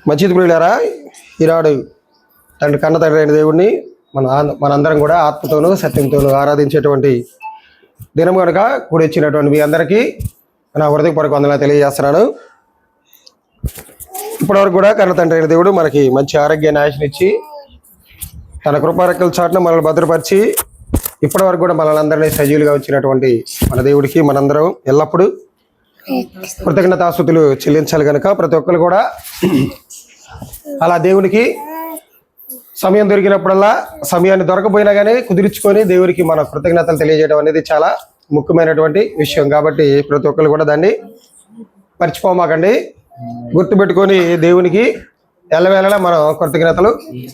మంచిది ప్రియులారా, ఈనాడు కన్న తండ్రి అయిన దేవుడిని మనందరం కూడా ఆత్మతోనూ సత్యంతోనూ ఆరాధించేటువంటి దినం కనుక కూడి వచ్చినటువంటి మీ అందరికీ నా హృదయపూర్వక వందనాలు తెలియజేస్తున్నాను. ఇప్పటివరకు కూడా కన్న తండ్రి అయిన దేవుడు మనకి మంచి ఆరోగ్యాన్ని ఆశనిచ్చి తన కృపారెక్కల చాటున మనల్ని భద్రపరిచి ఇప్పటివరకు కూడా మనల్ని అందరినీ సజీవులుగా వచ్చినటువంటి మన దేవుడికి మనందరం ఎల్లప్పుడూ కృతజ్ఞతాస్తుతులు చెల్లించాలి కనుక ప్రతి ఒక్కరు కూడా అలా దేవునికి సమయం దొరికినప్పుడల్లా, సమయాన్ని దొరకపోయినా కానీ కుదిరించుకొని దేవునికి మన కృతజ్ఞతలు తెలియజేయడం అనేది చాలా ముఖ్యమైనటువంటి విషయం. కాబట్టి ప్రతి ఒక్కరు కూడా దాన్ని మర్చిపోమాకండి, గుర్తుపెట్టుకొని దేవునికి ఎల్లవేళలా మనం కృతజ్ఞతలు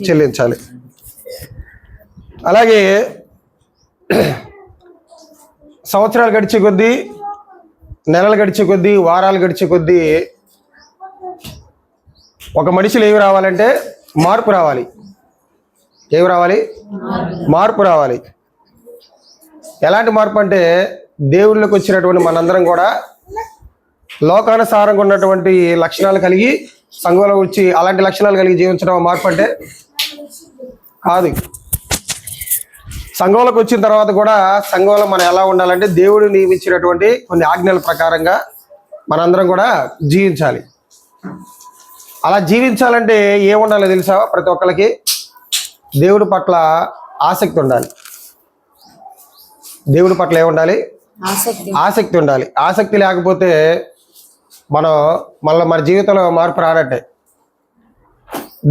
చెల్లించాలి. అలాగే సంవత్సరాలు గడిచే కొద్దీ, నెలలు గడిచే కొద్దీ, వారాలు గడిచే కొద్దీ ఒక మనిషిలో ఏమి రావాలంటే మార్పు రావాలి. ఏమి రావాలి? మార్పు రావాలి. ఎలాంటి మార్పు అంటే దేవుళ్ళకి వచ్చినటువంటి మనందరం కూడా లోకానుసారంగా ఉన్నటువంటి లక్షణాలు కలిగి సంఘంలో వచ్చి అలాంటి లక్షణాలు కలిగి జీవించడం మార్పు అంటే కాదు. సంఘంలోకి వచ్చిన తర్వాత కూడా సంఘంలో మనం ఎలా ఉండాలంటే దేవుడు నియమించినటువంటి కొన్ని ఆజ్ఞల ప్రకారంగా మనందరం కూడా జీవించాలి. అలా జీవించాలంటే ఏముండాలో తెలుసా? ప్రతి ఒక్కరికి దేవుడి పట్ల ఆసక్తి ఉండాలి. దేవుడి పట్ల ఏముండాలి? ఆసక్తి ఉండాలి. ఆసక్తి లేకపోతే మన జీవితంలో మార్పు రానట్టే.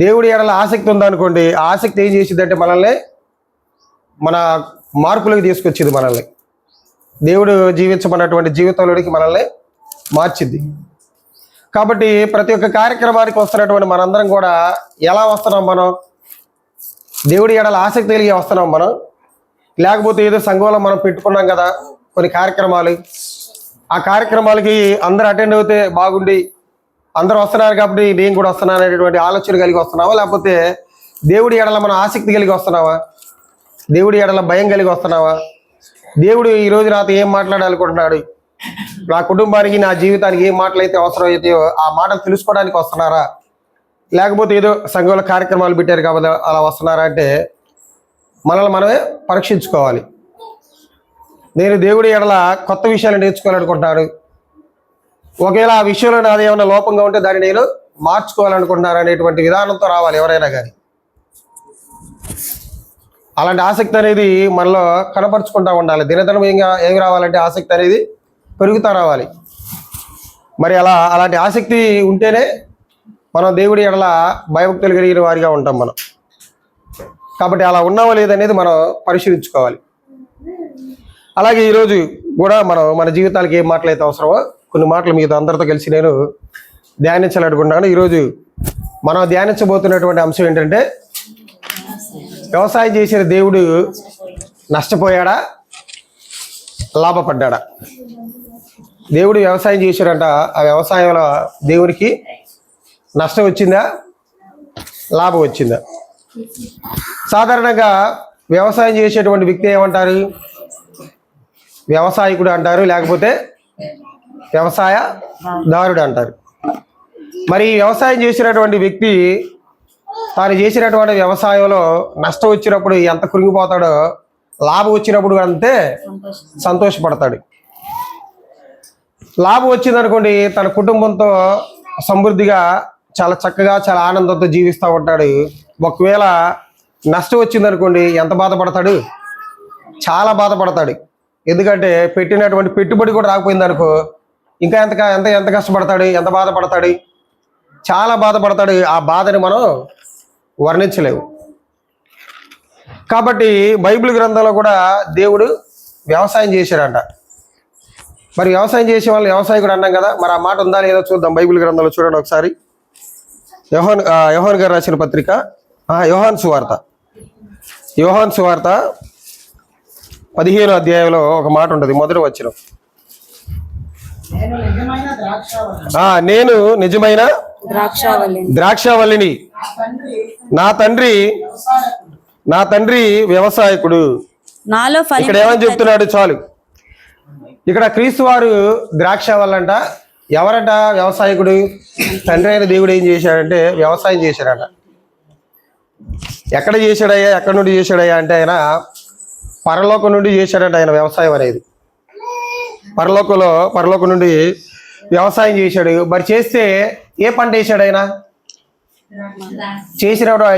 దేవుడి ఎడల ఆసక్తి ఉందనుకోండి, ఆసక్తి ఏం చేసిద్దంటే మనల్ని మన మార్పులకు తీసుకొచ్చింది. మనల్ని దేవుడు జీవించమన్నటువంటి జీవితంలోనికి మనల్ని మార్చిద్ది. కాబట్టి ప్రతి ఒక్క కార్యక్రమానికి వస్తున్నటువంటి మనందరం కూడా ఎలా వస్తున్నాం? మనం దేవుడి ఎడల ఆసక్తి కలిగి వస్తున్నాం మనం, లేకపోతే ఏదో సంఘంలో మనం పెట్టుకున్నాం కదా కొన్ని కార్యక్రమాలు, ఆ కార్యక్రమాలకి అందరూ అటెండ్ అవుతే బాగుండి అందరూ వస్తున్నారు కాబట్టి నేను కూడా వస్తున్నాను అనేటువంటి ఆలోచన కలిగి వస్తున్నావా? లేకపోతే దేవుడి ఎడల మనం ఆసక్తి కలిగి వస్తున్నావా? దేవుడి ఎడల భయం కలిగి వస్తున్నావా? దేవుడు ఈరోజు నాతో ఏం మాట్లాడాలనుకుంటున్నాడు, నా కుటుంబానికి నా జీవితానికి ఏ మాటలు అయితే అవసరం అయితే ఆ మాటలు తెలుసుకోవడానికి వస్తున్నారా? లేకపోతే ఏదో సంఘంలో కార్యక్రమాలు పెట్టారు కాబట్టి అలా వస్తున్నారా అంటే మనల్ని మనమే పరీక్షించుకోవాలి. నేను దేవుడి ఎడల కొత్త విషయాలు నేర్చుకోవాలనుకుంటున్నాను, ఒకవేళ ఆ విషయంలో నాది ఏమైనా లోపంగా ఉంటే దాన్ని నేను మార్చుకోవాలనుకుంటున్నాను అనేటువంటి విధానంతో రావాలి ఎవరైనా కానీ. అలాంటి ఆసక్తి అనేది మనలో కనపరుచుకుంటూ ఉండాలి. దినదినం ఏమి రావాలంటే ఆసక్తి అనేది పెరుగుతూ రావాలి. మరి అలాంటి ఆసక్తి ఉంటేనే మనం దేవుడి ఎడల భయభక్తులు కలిగిన వారిగా ఉంటాం మనం. కాబట్టి అలా ఉన్నావో లేదనేది మనం పరిశీలించుకోవాలి. అలాగే ఈరోజు కూడా మన జీవితాలకు ఏం మాటలు అయితే అవసరమో కొన్ని మాటలు మీతో అందరితో కలిసి నేను ధ్యానించాలనుకుంటున్నాను. ఈరోజు మనం ధ్యానించబోతున్నటువంటి అంశం ఏంటంటే, వ్యవసాయం చేసిన దేవుడు నష్టపోయాడా, లాభపడ్డాడా? దేవుడు వ్యవసాయం చేశాడంట, ఆ వ్యవసాయంలో దేవునికి నష్టం వచ్చిందా, లాభం వచ్చిందా? సాధారణంగా వ్యవసాయం చేసేటువంటి వ్యక్తి ఏమంటారు? వ్యవసాయకుడు అంటారు, లేకపోతే వ్యవసాయదారుడు అంటారు. మరి వ్యవసాయం చేసినటువంటి వ్యక్తి తాను చేసినటువంటి వ్యవసాయంలో నష్టం వచ్చినప్పుడు ఎంత కృంగిపోతాడో, లాభం వచ్చినప్పుడు అంతే సంతోషపడతాడు. లాభం వచ్చిందనుకోండి, తన కుటుంబంతో సమృద్ధిగా చాలా చక్కగా చాలా ఆనందంతో జీవిస్తూ ఉంటాడు. ఒకవేళ నష్టం వచ్చిందనుకోండి, ఎంత బాధపడతాడు? చాలా బాధపడతాడు. ఎందుకంటే పెట్టినటువంటి పెట్టుబడి కూడా రాకపోయింది అనుకో, ఇంకా ఎంత కష్టపడతాడు, ఎంత బాధపడతాడు? చాలా బాధపడతాడు. ఆ బాధని మనం వర్ణించలేము. కాబట్టి బైబిల్ గ్రంథంలో కూడా దేవుడు వ్యవసాయం చేశాడంట. మరి వ్యవసాయం చేసే వాళ్ళు వ్యవసాయకుడు అన్నాం కదా, మరి ఆ మాట ఉందా లేదో చూద్దాం. బైబిల్ గ్రంథంలో చూడండి ఒకసారి. యోహాన్ గారు రాసిన పత్రిక, యోహాన్ సువార్త 15వ అధ్యాయంలో ఒక మాట ఉంటుంది, మొదటి వచనం. నేను నిజమైన ద్రాక్షావల్లిని, నా తండ్రి వ్యవసాయకుడు. ఇక్కడ ఏమని చెప్తున్నాడు? చాలు. ఇక్కడ క్రీస్తు వారు ద్రాక్ష వల్లంట, ఎవరట వ్యవసాయకుడు? తండ్రి అయిన దేవుడు ఏం చేశాడంటే వ్యవసాయం చేశాడట. ఎక్కడ చేశాడయ్యా, ఎక్కడి నుండి చేశాడయ్యా అంటే ఆయన పరలోకం నుండి చేశాడట. ఆయన వ్యవసాయం అనేది పరలోకం నుండి వ్యవసాయం చేశాడు. మరి చేస్తే ఏ పంట వేసాడు ఆయన?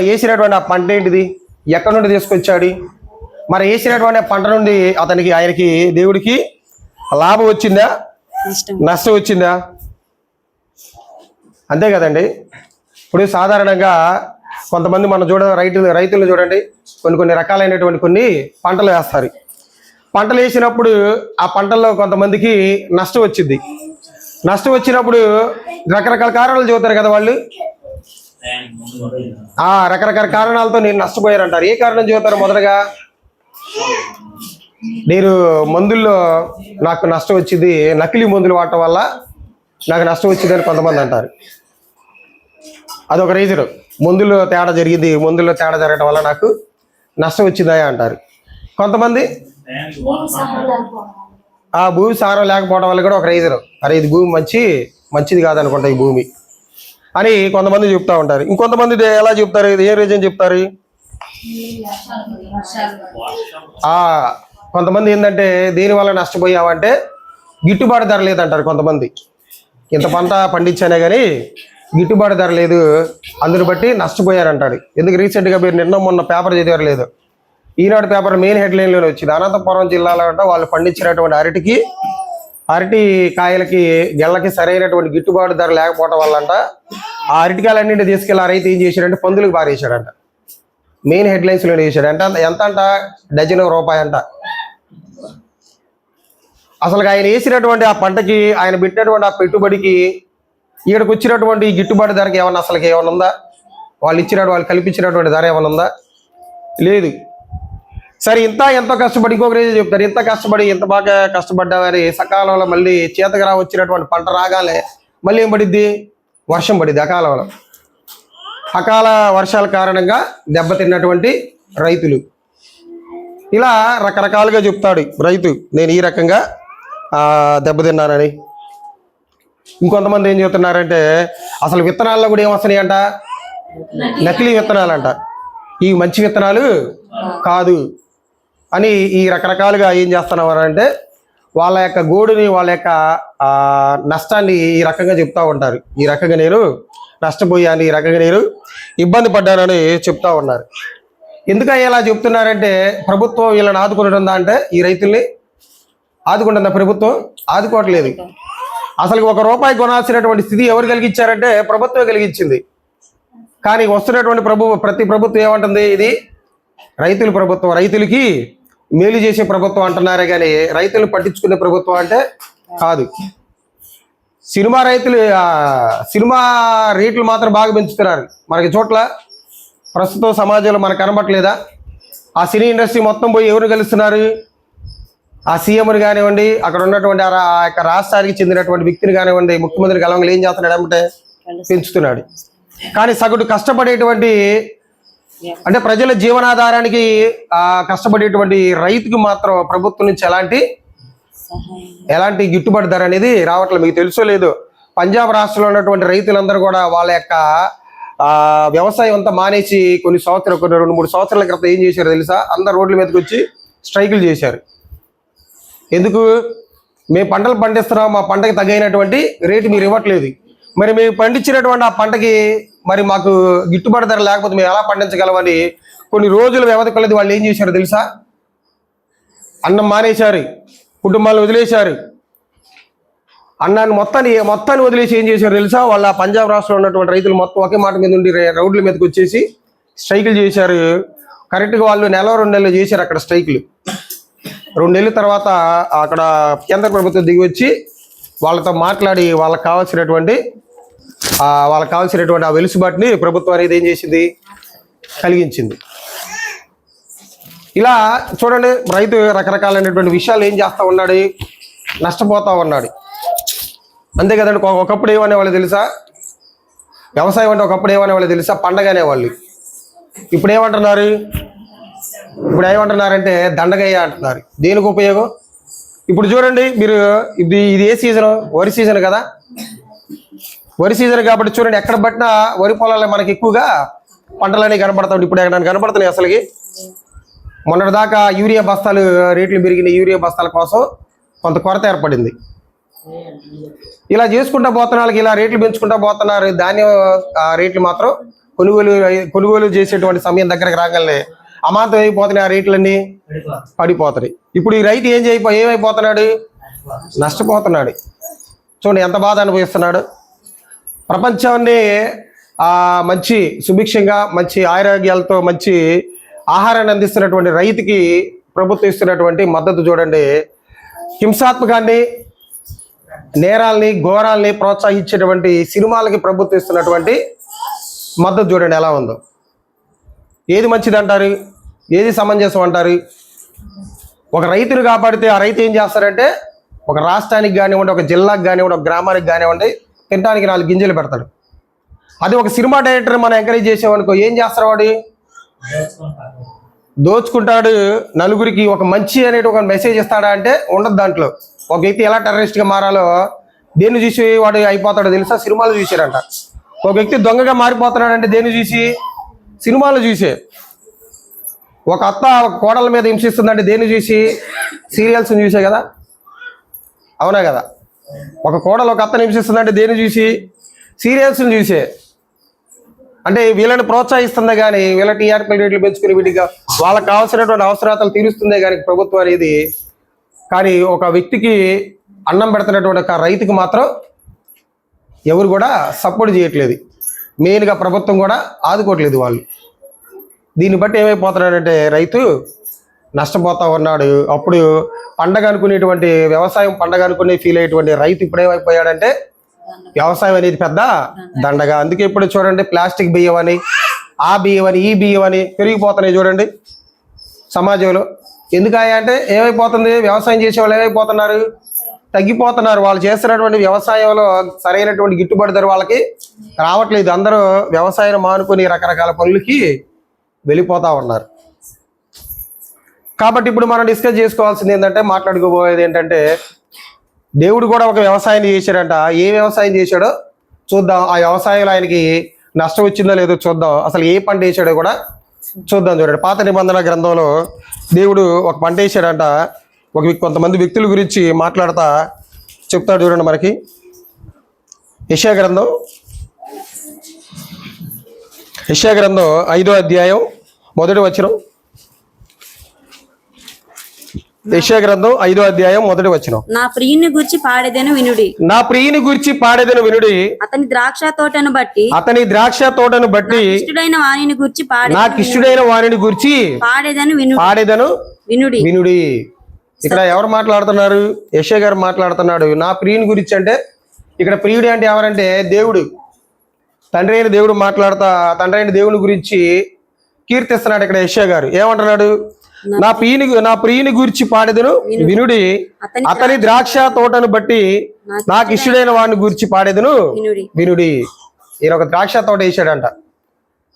వేసినటువంటి ఆ పంట ఏంటిది? ఎక్కడి నుండి తీసుకొచ్చాడు? మరి వేసినటువంటి పంట నుండి ఆయనకి దేవుడికి లాభం వచ్చిందా, నష్టం వచ్చిందా? అంతే కదండి. ఇప్పుడు సాధారణంగా కొంతమంది మనం రైతులు చూడండి, కొన్ని రకాలైనటువంటి కొన్ని పంటలు వేస్తారు. పంటలు వేసినప్పుడు ఆ పంటల్లో కొంతమందికి నష్టం వచ్చింది. నష్టం వచ్చినప్పుడు రకరకాల కారణాలు చెబుతారు కదా వాళ్ళు. రకరకాల కారణాలతో నేను నష్టపోయారంటారు. ఏ కారణం చెబుతారు? మొదటగా నేను మందుల్లో నాకు నష్టం వచ్చింది, నకిలీ మందులు వాడటం వల్ల నాకు నష్టం వచ్చింది అని కొంతమంది అంటారు. అదొక రీజన్. మందుల్లో తేడా జరగడం వల్ల నాకు నష్టం వచ్చిందా అంటారు. కొంతమంది ఆ భూమి సారం లేకపోవడం వల్ల కూడా ఒక రీజన్. అరే ఇది భూమి మంచిది కాదనుకుంటా ఈ భూమి అని కొంతమంది చెప్తా ఉంటారు. ఇంకొంతమంది ఎలా చెప్తారు? ఇది ఏ రీజన్ చెప్తారు? కొంతమంది ఏంటంటే దేనివల్ల నష్టపోయావంటే గిట్టుబాటు ధర లేదంటారు. కొంతమంది ఇంత పంట పండించానే కానీ గిట్టుబాటు ధర లేదు, అందుని బట్టి నష్టపోయారంటాడు. ఎందుకు రీసెంట్గా మీరు నిన్న మొన్న పేపర్ చదివారు లేదు, ఈనాడు పేపర్ మెయిన్ హెడ్లైన్లోనే వచ్చింది. అనంతపురం జిల్లాలో అంట వాళ్ళు పండించినటువంటి అరటి కాయలకి గెళ్ళకి సరైనటువంటి గిట్టుబాటు ధర లేకపోవడం వల్ల అంట ఆ అరటికాయలన్నింటి తీసుకెళ్ళి ఆ రైతు ఏం చేశాడంటే పందులకు పారేశాడంట. మెయిన్ హెడ్లైన్స్లోనే వేసాడు. ఎంత అంట? డజన్ రూపాయి అంట. అసలు ఆయన వేసినటువంటి ఆ పంటకి, ఆయన పెట్టినటువంటి ఆ పెట్టుబడికి, ఈడకు వచ్చినటువంటి గిట్టుబాటు ధరకి ఏమన్నా ఉందా? వాళ్ళు కల్పించినటువంటి ధర ఏమన్నా ఉందా? లేదు. సరే ఎంతో కష్టపడి, ఇంకొక రీజన్ చెప్తారు, ఇంత బాగా కష్టపడ్డామని సకాలంలో మళ్ళీ చేతకు వచ్చినటువంటి పంట రాగానే మళ్ళీ ఏం పడిద్ది? వర్షం పడిద్ది. అకాల వర్షాల కారణంగా దెబ్బతిన్నటువంటి రైతులు. ఇలా రకరకాలుగా చెప్తాడు రైతు, నేను ఈ రకంగా దెబ్బతిన్నానని. ఇంకొంతమంది ఏం చెప్తున్నారంటే అసలు విత్తనాల్లో కూడా ఏమొస్తున్నాయంట? నకిలీ విత్తనాలంట. ఇవి మంచి విత్తనాలు కాదు అని ఈ రకరకాలుగా ఏం చేస్తున్నారంటే వాళ్ళ యొక్క గోడుని, వాళ్ళ యొక్క నష్టాన్ని ఈ రకంగా చెప్తా ఉంటారు. ఈ రకంగా నేను నష్టపోయాను, ఈ రకంగా నేను ఇబ్బంది పడ్డానని చెప్తా ఉన్నారు. ఎందుకని ఇలా చెప్తున్నారంటే ప్రభుత్వం వీళ్ళని ఆదుకుంటుందా అంటే ఈ రైతుల్ని ఆదుకుంటుందా? ప్రభుత్వం ఆదుకోవట్లేదు. అసలు ₹1 కొనాల్సినటువంటి స్థితి ఎవరు కలిగించారంటే ప్రభుత్వం కలిగించింది. కానీ వస్తున్నటువంటి ప్రతి ప్రభుత్వం ఏమంటుంది? ఇది రైతుల ప్రభుత్వం, రైతులకి మేలు చేసే ప్రభుత్వం అంటున్నారే కానీ రైతులను పట్టించుకునే ప్రభుత్వం అంటే కాదు. సినిమా రేట్లు మాత్రం బాగా పెంచుతున్నారు. మనకి చోట్ల ప్రస్తుతం సమాజంలో మనకు కనబట్టలేదా? ఆ సినీ ఇండస్ట్రీ మొత్తం పోయి ఎవరు కలుస్తున్నారు? ఆ సీఎంని కానివ్వండి, అక్కడ ఉన్నటువంటి ఆ యొక్క రాష్ట్రానికి చెందినటువంటి వ్యక్తిని కానివ్వండి, ముఖ్యమంత్రి కలవంగా ఏం చేస్తున్నాడు అంటే పెంచుతున్నాడు. కానీ సగటు కష్టపడేటువంటి అంటే ప్రజల జీవనాధారానికి కష్టపడేటువంటి రైతుకి మాత్రం ప్రభుత్వం నుంచి ఎలాంటి గిట్టుబాటు ధర అనేది రావట్లేదు. మీకు తెలుసో లేదు, పంజాబ్ రాష్ట్రంలో ఉన్నటువంటి రైతులందరూ కూడా వాళ్ళ యొక్క వ్యవసాయం అంతా మానేసి కొన్ని 2-3 సంవత్సరాల క్రితం ఏం చేశారు తెలుసా? అందరు రోడ్ల మీదకి వచ్చి స్ట్రైకులు చేశారు. ఎందుకు? మేము పంటలు పండిస్తున్నాం, మా పంటకి తగ్గైనటువంటి రేటు మీరు ఇవ్వట్లేదు, మరి మేము పండించినటువంటి ఆ పంటకి మరి మాకు గిట్టుబాటు ధర లేకపోతే మేము ఎలా పండించగలమని కొన్ని రోజుల వ్యవధి కొలది వాళ్ళు ఏం చేశారు తెలుసా? అన్నం మానేశారు, కుటుంబాలు వదిలేశారు. అన్నాన్ని మొత్తాన్ని వదిలేసి ఏం చేశారు తెలుసా? వాళ్ళ పంజాబ్ రాష్ట్రంలో ఉన్నటువంటి రైతులు మొత్తం ఒకే మాట మీద ఉండి రోడ్ల మీదకి వచ్చేసి స్ట్రైకులు చేశారు. కరెక్ట్గా వాళ్ళు 1-2 నెలలు చేశారు అక్కడ స్ట్రైకులు. 2 నెలల తర్వాత అక్కడ కేంద్ర ప్రభుత్వం దిగి వచ్చి వాళ్ళతో మాట్లాడి వాళ్ళకి కావాల్సినటువంటి ఆ వెలుసుబాటుని ప్రభుత్వం అనేది ఏం చేసింది? కలిగించింది. ఇలా చూడండి, రైతు రకరకాలైనటువంటి విషయాలు ఏం చేస్తూ ఉన్నాడు? నష్టపోతూ ఉన్నాడు. అంతే కదండి. ఒకప్పుడు ఏమనేవాళ్ళు తెలుసా? వ్యవసాయం అంటే ఒకప్పుడు ఏమనేవాళ్ళు తెలుసా? పండగ అనేవాళ్ళు. ఇప్పుడు ఏమంటున్నారంటే దండగయ్య అంటున్నారు. దేనికి ఉపయోగం? ఇప్పుడు చూడండి మీరు, ఇది ఏ సీజన్? వరి సీజన్ కదా. వరి సీజన్ కాబట్టి చూడండి, ఎక్కడ పట్టినా వరి పొలాలు మనకి ఎక్కువగా పంటలన్నీ కనపడతాయి. ఇప్పుడు ఎక్కడ కనపడుతున్నాయి అసలుకి? మొన్నటి దాకా యూరియా బస్తాలు రేట్లు పెరిగిన యూరియా బస్తాల కోసం కొంత కొరత ఏర్పడింది. ఇలా చేసుకుంటా పోతున్న వాళ్ళకి ఇలా రేట్లు పెంచుకుంటా పోతున్నారు. ధాన్యం రేట్లు మాత్రం కొనుగోలు చేసేటువంటి సమయం దగ్గరకు రాగలనే అమాంతం అయిపోతున్నాయి, ఆ రేట్లన్నీ పడిపోతున్నాయి. ఇప్పుడు ఈ రైతు ఏమైపోతున్నాడు? నష్టపోతున్నాడు. చూడండి ఎంత బాధ అనుభవిస్తున్నాడు. ప్రపంచాన్ని మంచి సుభిక్షంగా మంచి ఆరోగ్యాలతో మంచి ఆహారాన్ని అందిస్తున్నటువంటి రైతుకి ప్రభుత్వం ఇస్తున్నటువంటి మద్దతు చూడండి. హింసాత్మకాన్ని, నేరాల్ని, ఘోరాల్ని ప్రోత్సహించేటువంటి సినిమాలకి ప్రభుత్వం ఇస్తున్నటువంటి మద్దతు చూడండి ఎలా ఉందో. ఏది మంచిది అంటారు? ఏది సమంజసం అంటారు? ఒక రైతును కాపాడితే ఆ రైతు ఏం చేస్తారంటే ఒక రాష్ట్రానికి కానివ్వండి, ఒక జిల్లాకి కానివ్వండి, ఒక గ్రామానికి కానివ్వండి తినడానికి 4 గింజలు పెడతాడు. అది ఒక సినిమా డైరెక్టర్ మనం ఎంకరేజ్ చేసామనుకో ఏం చేస్తారు? వాడు దోచుకుంటాడు. నలుగురికి ఒక మంచి అనేది ఒక మెసేజ్ ఇస్తాడా అంటే ఉండదు. దాంట్లో ఒక వ్యక్తి ఎలా టెర్రరిస్ట్గా మారాలో దేన్ని చూసి వాడు అయిపోతాడో తెలుసా? సినిమాలు చూసారంట. ఒక వ్యక్తి దొంగగా మారిపోతున్నాడంటే దేన్ని చూసి? సినిమాలు చూసే. ఒక అత్త కోడల మీద హింసిస్తుందంటే దేన్ని చూసి? సీరియల్స్ చూసే కదా, అవునా కదా? ఒక కోడలు ఒక అత్తని హింసిస్తుందంటే దేన్ని చూసి? సీరియల్స్ని చూసే. అంటే వీళ్ళని ప్రోత్సహిస్తుందే కానీ వీళ్ళ టీఆర్పీ రేట్లు పెంచుకుని వీటిగా వాళ్ళకి కావాల్సినటువంటి అవసరాలు తీరుస్తుందే కానీ ప్రభుత్వం అనేది. కానీ ఒక వ్యక్తికి అన్నం పెడుతున్నటువంటి ఒక రైతుకి మాత్రం ఎవరు కూడా సపోర్ట్ చేయట్లేదు. మెయిన్గా ప్రభుత్వం కూడా ఆదుకోవట్లేదు వాళ్ళు. దీన్ని బట్టి ఏమైపోతున్నాడంటే రైతు నష్టపోతా ఉన్నాడు. అప్పుడు పండగ అనుకునేటువంటి వ్యవసాయం పండగ అనుకునే ఫీల్ అయ్యేటువంటి రైతు ఇప్పుడు ఏమైపోయాడంటే వ్యవసాయం అనేది పెద్ద దండగా. అందుకే ఇప్పుడు చూడండి ప్లాస్టిక్ బియ్యం అని, ఆ బియ్యం అని, ఈ బియ్యం అని పెరిగిపోతున్నాయి చూడండి సమాజంలో. ఎందుకయ్యా అంటే ఏమైపోతుంది? వ్యవసాయం చేసే వాళ్ళు ఏమైపోతున్నారు? తగ్గిపోతున్నారు. వాళ్ళు చేస్తున్నటువంటి వ్యవసాయంలో సరైనటువంటి గిట్టుబాటు ధర వాళ్ళకి రావట్లేదు. అందరూ వ్యవసాయం మానుకొని రకరకాల పనులకి వెళ్ళిపోతూ ఉన్నారు. కాబట్టి ఇప్పుడు మనం డిస్కస్ చేసుకోవాల్సింది ఏంటంటే, మాట్లాడుకోబోయేది ఏంటంటే, దేవుడు కూడా ఒక వ్యవసాయం చేశాడంట. ఏ వ్యవసాయం చేశాడో చూద్దాం. ఆ వ్యవసాయంలో ఆయనకి నష్టం వచ్చిందో లేదో చూద్దాం. అసలు ఏ పంట వేసాడో కూడా చూద్దాం. చూడండి పాత నిబంధన గ్రంథంలో దేవుడు ఒక పంట వేసాడంట. కొంతమంది వ్యక్తుల గురించి మాట్లాడుతా చెప్తాడు చూడండి మనకి. యెషయా గ్రంథం 5వ అధ్యాయం 1వ వచనం. యెషయా గ్రంథం 5వ అధ్యాయం 1వ వచనం. నా ప్రియుని గురించి పాడేదను వినుడి. నా ప్రియుని గురించి పాడేదను వినుడి. అతని ద్రాక్ష తోటను బట్టి ఇష్టడైన వారిని గురించి నాకు ఇష్టడైన వారిని గురించి పాడేదను వినుడి. ఇక్కడ ఎవరు మాట్లాడుతున్నారు? యెషయా గారు మాట్లాడుతున్నాడు. నా ప్రియుని గురించి అంటే ఇక్కడ ప్రియుడు అంటే ఎవరంటే దేవుడు, తండ్రి అయిన దేవుడు మాట్లాడుతా తండ్రి అయిన దేవుని గురించి కీర్తిస్తున్నాడు. ఇక్కడ యెషయా గారు ఏమంటున్నాడు? నా ప్రియుని గురించి పాడేదను వినుడి. అతని ద్రాక్ష తోటను బట్టి నాకు ఇష్టడైన వాడిని గురించి పాడేదను వినుడి. ఈయన ఒక ద్రాక్ష తోట వేసాడంట.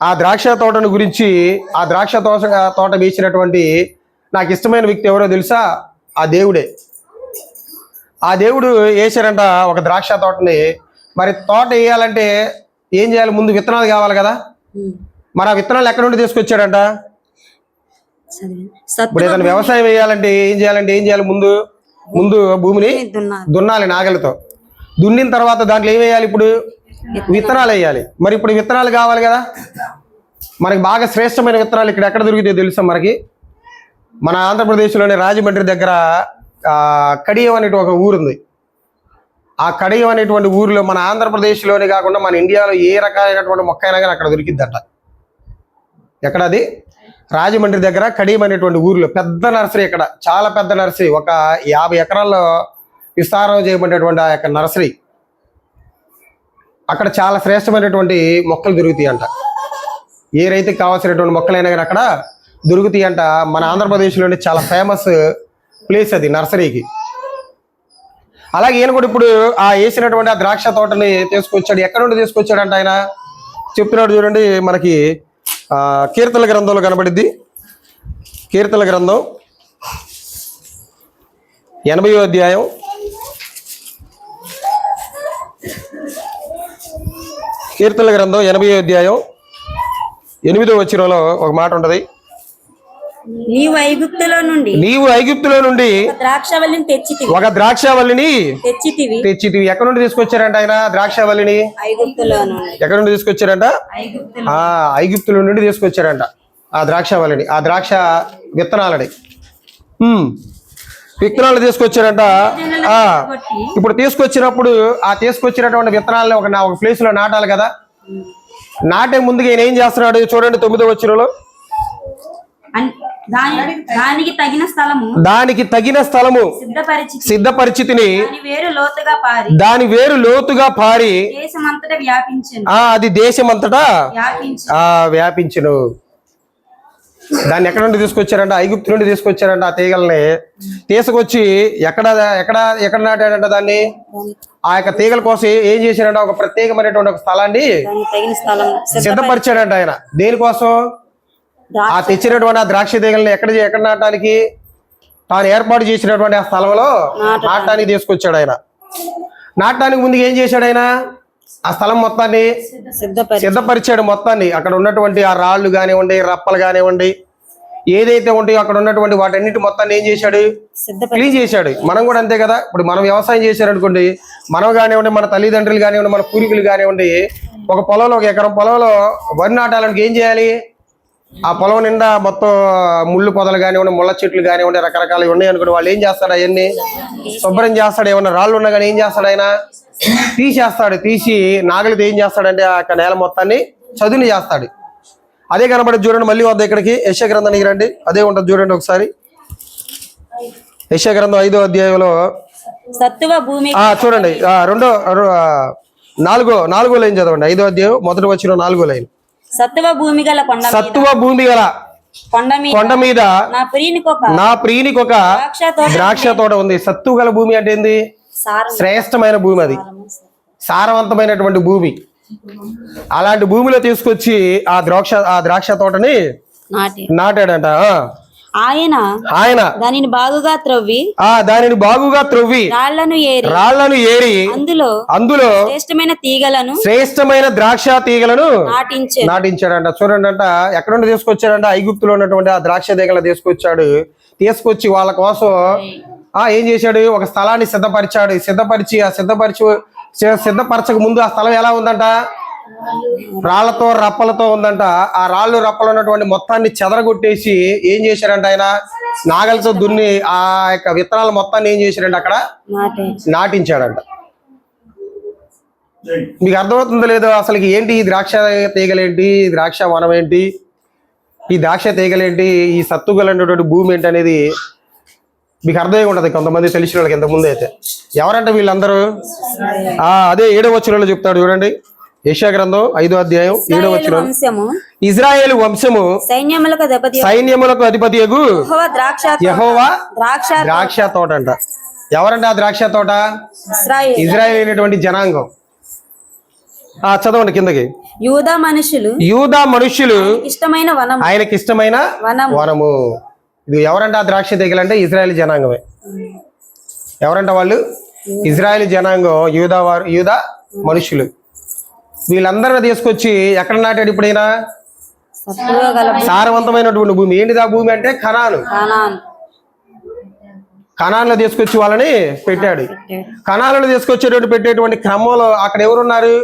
ఆ ద్రాక్ష తోటను గురించి, ఆ ద్రాక్ష తోట వేసినటువంటి నాకు ఇష్టమైన వ్యక్తి ఎవరో తెలుసా? ఆ దేవుడే. ఆ దేవుడు వేసాడంట ఒక ద్రాక్ష తోటని. మరి తోట వేయాలంటే ఏం చేయాలి? ముందు విత్తనాలు కావాలి కదా. మరి ఆ విత్తనాలు ఎక్కడి నుండి తీసుకొచ్చాడంట? ఇప్పుడు ఏదైనా వ్యవసాయం వేయాలంటే ఏం చేయాలి? ముందు భూమిని దున్నాలి నాగలితో. దున్నిన తర్వాత దాంట్లో ఏం వేయాలి? ఇప్పుడు విత్తనాలు వేయాలి. మరి ఇప్పుడు విత్తనాలు కావాలి కదా. మనకి బాగా శ్రేష్టమైన విత్తనాలు ఇక్కడ ఎక్కడ దొరుకుతాయో తెలుసా మనకి? మన ఆంధ్రప్రదేశ్లోని రాజమండ్రి దగ్గర కడియం అనేటువంటి ఒక ఊరుంది. ఆ కడియం అనేటువంటి ఊరిలో మన ఆంధ్రప్రదేశ్లోనే కాకుండా మన ఇండియాలో ఏ రకమైనటువంటి మొక్క అయినా కానీ అక్కడ దొరికిద్దట. ఎక్కడది? రాజమండ్రి దగ్గర కడియం అనేటువంటి ఊరిలో పెద్ద నర్సరీ. ఇక్కడ చాలా పెద్ద నర్సరీ, ఒక 50 ఎకరాల్లో విస్తారం చేయబడినటువంటి ఆ యొక్క నర్సరీ. అక్కడ చాలా శ్రేష్టమైనటువంటి మొక్కలు దొరుకుతాయి అంట. ఏ రైతుకి కావాల్సినటువంటి మొక్కలైనా కానీ అక్కడ దొరుకుతాయి అంట. మన ఆంధ్రప్రదేశ్లోనే చాలా ఫేమస్ ప్లేస్ అది నర్సరీకి. అలాగే ఈయన కూడా ఇప్పుడు ఆ వేసినటువంటి ఆ ద్రాక్ష తోటని తీసుకొచ్చాడు. ఎక్కడ నుండి తీసుకొచ్చాడంట ఆయన చెప్తున్నాడు చూడండి మనకి. కీర్తనల గ్రంథంలో కనబడిద్ది. కీర్తనల గ్రంథం 80వ అధ్యాయం 80వ అధ్యాయం 8వ వచనంలో ఒక మాట ఉంటది. నీవు ఐగుప్తులో నుండి ఒక ద్రాక్షవల్లిని తెచ్చితివి. ఎక్కడ నుండి తీసుకొచ్చారంట ఆయన ద్రాక్షవల్లిని? ఐగుప్తులో నుండి. ఎక్కడ నుండి తీసుకొచ్చారంట? ఐగుప్తుల నుండి తీసుకొచ్చారంట ఆ ద్రాక్షవల్లిని, ఆ ద్రాక్ష విత్తనాలని విత్తనాలు తీసుకొచ్చారంట. ఇప్పుడు తీసుకొచ్చినప్పుడు ఆ తీసుకొచ్చినటువంటి విత్తనాలని ఒక ప్లేస్ లో నాటాలి కదా. నాటే ముందుగా ఈయన ఏం చేస్తున్నాడు చూడండి 9వ వచనంలో. దానికి తగిన స్థలము సిద్ధపరిచితిని, దాని వేరు లోతుగా పారి అది దేశమంతటా వ్యాపించును. దాన్ని ఎక్కడ నుండి తీసుకొచ్చారంట? ఐగుప్తు నుండి తీసుకొచ్చారంట. ఆ తీగల్ని తీసుకొచ్చి ఎక్కడ ఎక్కడ ఎక్కడ నాటాడంట దాన్ని? ఆ యొక్క తీగల కోసం ఏం చేశాడంట? ఒక ప్రత్యేకమైనటువంటి ఒక స్థలాన్ని సిద్ధపరిచాడంట ఆయన. దేనికోసం? ఆ తెచ్చినటువంటి ఆ ద్రాక్ష తీగల్ని ఎక్కడ నాటడానికి తాను ఏర్పాటు చేసినటువంటి ఆ స్థలంలో నాటడానికి తీసుకొచ్చాడు ఆయన. నాటడానికి ముందు ఏం చేశాడు ఆయన? ఆ స్థలం మొత్తాన్ని సిద్ధపరిచాడు. మొత్తాన్ని అక్కడ ఉన్నటువంటి ఆ రాళ్ళు కానివ్వండి, రప్పలు కానివ్వండి, ఏదైతే ఉంటాయో అక్కడ ఉన్నటువంటి వాటన్నిటి మొత్తాన్ని ఏం చేశాడు? క్లీన్ చేశాడు. మనం కూడా అంతే కదా. ఇప్పుడు మనం వ్యవసాయం చేశారనుకోండి, మనం కానివ్వండి, మన తల్లిదండ్రులు కానివ్వండి, మన పూర్వీకులు కానివ్వండి, ఒక పొలంలో ఒక ఎకరం పొలంలో వరి నాటాలని ఏం చేయాలి? ఆ పొలం నిండా మొత్తం ముళ్ళు పొదలు కానివ్వండి, ముళ్ళ చెట్లు కానివ్వండి, రకరకాలు ఉన్నాయి అనుకోండి. వాళ్ళు ఏం చేస్తాడు? అవన్నీ శుభ్రం చేస్తాడు. ఏమన్నా రాళ్ళు ఉన్నా కానీ ఏం చేస్తాడు ఆయన? తీసేస్తాడు. తీసి నాగలితో ఏం చేస్తాడంటే ఆ నేల మొత్తాన్ని చదును చేస్తాడు. అదే కనబడి చూడండి. మళ్ళీ వద్ద ఇక్కడికి యెషయా గ్రంథానికి రండి. అదే ఉంటుంది చూడండి ఒకసారి. యెషయా గ్రంథం 5వ అధ్యాయంలో చూడండి. 4వ లైన్ చదవండి. 5వ అధ్యాయం 1వ వచనం 4వ లైన్. సత్తువ భూమి గల కొండ మీద నా ప్రియునికి ఒక ద్రాక్ష తోట ఉంది. సత్తు గల భూమి అంటే ఏంది? శ్రేష్టమైన భూమి, అది సారవంతమైనటువంటి భూమి. అలాంటి భూమిలో తీసుకొచ్చి ఆ ద్రాక్ష తోటని నాటాడంట. ఆయన దానిని బాగుగా త్రవ్వి రాళ్లను ఏరి అందులో శ్రేష్టమైన ద్రాక్ష తీగలను నాటించాడంట. చూడండి అంట ఎక్కడ నుండి తీసుకొచ్చాడంట? ఐగుప్తులో ఉన్నటువంటి ఆ ద్రాక్ష తీగలు తీసుకొచ్చాడు. తీసుకొచ్చి వాళ్ళ కోసం ఏం చేశాడు? ఒక స్థలాన్ని సిద్ధపరిచాడు. సిద్ధపరచక ముందు ఆ స్థలం ఎలా ఉందంట? రాళ్లతో రప్పలతో ఉందంట. ఆ రాళ్ళు రప్పలు ఉన్నటువంటి మొత్తాన్ని చెదరగొట్టేసి ఏం చేశారంట ఆయన? నాగలతో దున్ని ఆ యొక్క విత్తనాల మొత్తాన్ని ఏం చేశారంట? అక్కడ నాటించాడంట. మీకు అర్థమవుతుందో లేదో అసలు ఏంటి ఈ ద్రాక్ష తీగలేంటి, ఈ ద్రాక్ష వనం ఏంటి, ఈ ద్రాక్ష తీగలేంటి, ఈ సత్తుగలైనటువంటి భూమి ఏంటి అనేది మీకు అర్థమై ఉంటది కొంతమంది తెలిసిన వాళ్ళకి. ఇంతకుముందు అయితే ఎవరంటే వీళ్ళందరూ అదే 7వ వచనంలో చెప్తాడు చూడండి. యెషయా గ్రంథం 5వ అధ్యాయం 7వ వచనం. ఇశ్రాయేలు వంశము సైన్యములకు అధిపతియగు యెహోవా ద్రాక్ష తోట అంట. ఎవరంటే ఆ ద్రాక్ష తోట? ఇశ్రాయేలు అయినటువంటి జనాంగం. చదవండి కిందకి. యూదా మనుషులు ఆయనకి ఇష్టమైన వనము. ఇది ఎవరంటే ఆ ద్రాక్ష తీగలంటే ఇశ్రాయేల్ జనాంగమే. ఎవరంట వాళ్ళు? ఇశ్రాయేల్ జనాంగం, యూదా మనుషులు. వీళ్ళందరినీ తీసుకొచ్చి ఎక్కడ నాటాడు? ఇప్పుడైనా సారవంతమైనటువంటి భూమి. ఏంటిది ఆ భూమి అంటే? కనాన్లో తీసుకొచ్చి వాళ్ళని పెట్టాడు. కనాన్లో పెట్టేటువంటి క్రమంలో అక్కడ ఎవరున్నారు?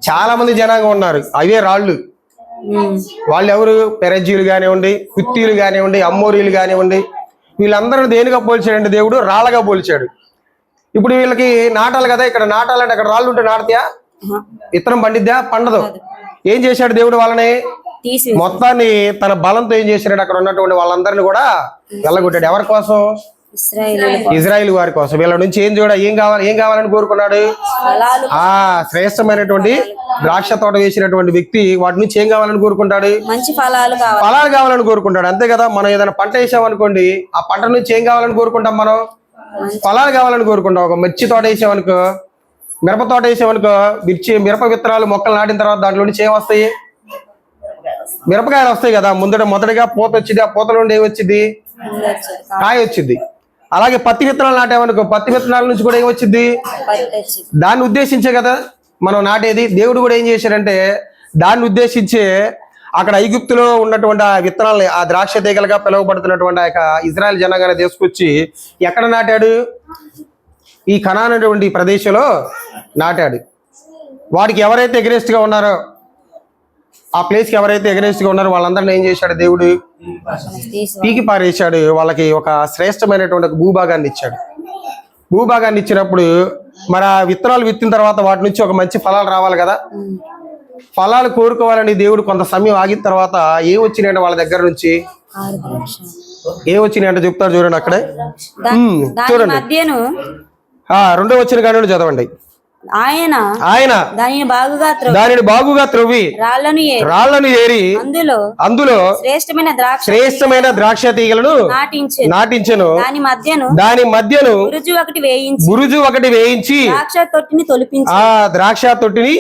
చాలా మంది జనాంగం ఉన్నారు. అవే రాళ్ళు. వాళ్ళు ఎవరు? పెరజీలు కానివ్వండి, కుత్తీలు కానివ్వండి, అమ్మోరీలు కానివ్వండి, వీళ్ళందరూ దేనిగా పోల్చాడంటే దేవుడు రాళ్ళగా పోల్చాడు. ఇప్పుడు వీళ్ళకి నాటాలి కదా. ఇక్కడ నాటాలంటే అక్కడ రాళ్ళు ఉంటే నాటుతాయా? విత్తనం పండిద్దా? పండదు. ఏం చేశాడు దేవుడు? వాళ్ళని మొత్తాన్ని తన బలంతో ఏం చేశాడు? అక్కడ ఉన్నటువంటి వాళ్ళందరినీ కూడా వెళ్ళగొట్టాడు. ఎవరి కోసం? ఇజ్రాయిల్ వారి కోసం. వీళ్ళ నుంచి ఏం కావాలని కోరుకున్నాడు? శ్రేష్టమైనటువంటి ద్రాక్ష తోట వేసినటువంటి వ్యక్తి వాటి నుంచి ఏం కావాలని కోరుకుంటాడు? మంచి ఫలాలు కావాలని కోరుకుంటాడు. అంతే కదా. మనం ఏదైనా పంట వేసామనుకోండి, ఆ పంట నుంచి ఏం కావాలని కోరుకుంటాం? మనం ఫలాలు కావాలని కోరుకుంటాం. ఒక మిర్చి తోట వేసామనుకో, మిరప తోట వేసామనుకో, మిరప విత్తనాలు మొక్కలు నాటిన తర్వాత దాంట్లో నుంచి ఏం వస్తాయి? మిరపకాయలు వస్తాయి కదా. మొదటిగా పూత వచ్చింది. ఆ పూత నుండి ఏమొచ్చింది? కాయ వచ్చింది. అలాగే పత్తి విత్తనాలు నాటామనుకో, పత్తి విత్తనాల నుంచి కూడా ఏమొచ్చింది? దాన్ని ఉద్దేశించే కదా మనం నాటేది. దేవుడు కూడా ఏం చేశాడంటే దాన్ని ఉద్దేశించే అక్కడ ఐగుప్తులో ఉన్నటువంటి ఆ విత్తనాలని, ఆ ద్రాక్ష తీగలుగా పిలువబడుతున్నటువంటి ఆ యొక్క ఇజ్రాయెల్ జనాంగాన్ని తీసుకొచ్చి ఎక్కడ నాటాడు? ఈ కనాన్ అనేటువంటి ప్రదేశంలో నాటాడు. వాడికి ఎవరైతే ఎగరెస్ట్గా ఉన్నారో, ఆ ప్లేస్కి ఎవరైతే ఎగరెస్ట్గా ఉన్నారో వాళ్ళందరినీ ఏం చేశాడు? దేవుడు పీకి పారేశాడు. వాళ్ళకి ఒక శ్రేష్టమైనటువంటి ఒక భూభాగాన్ని ఇచ్చాడు. భూభాగాన్ని ఇచ్చినప్పుడు మరి ఆ విత్తనాలు విత్తిన తర్వాత వాటి నుంచి ఒక మంచి ఫలాలు రావాలి కదా. ఫలాలు కోరుకోవాలని దేవుడు కొంత సమయం ఆగిన తర్వాత ఏం వచ్చినాయంటే వాళ్ళ దగ్గర నుంచి ఏం వచ్చినాయంటే చెప్తారు చూడండి అక్కడే. చూడండి రెండో వచ్చిన కాడ చదవండి. ఆయన దానిని బాగుగా త్రవ్వి రాళ్లను ఏరి అందులో శ్రేష్టమైన ద్రాక్ష తీగలను నాటించెను. దాని మధ్యను బురుజు ఒకటి వేయించి ఆ ద్రాక్ష తొట్టిని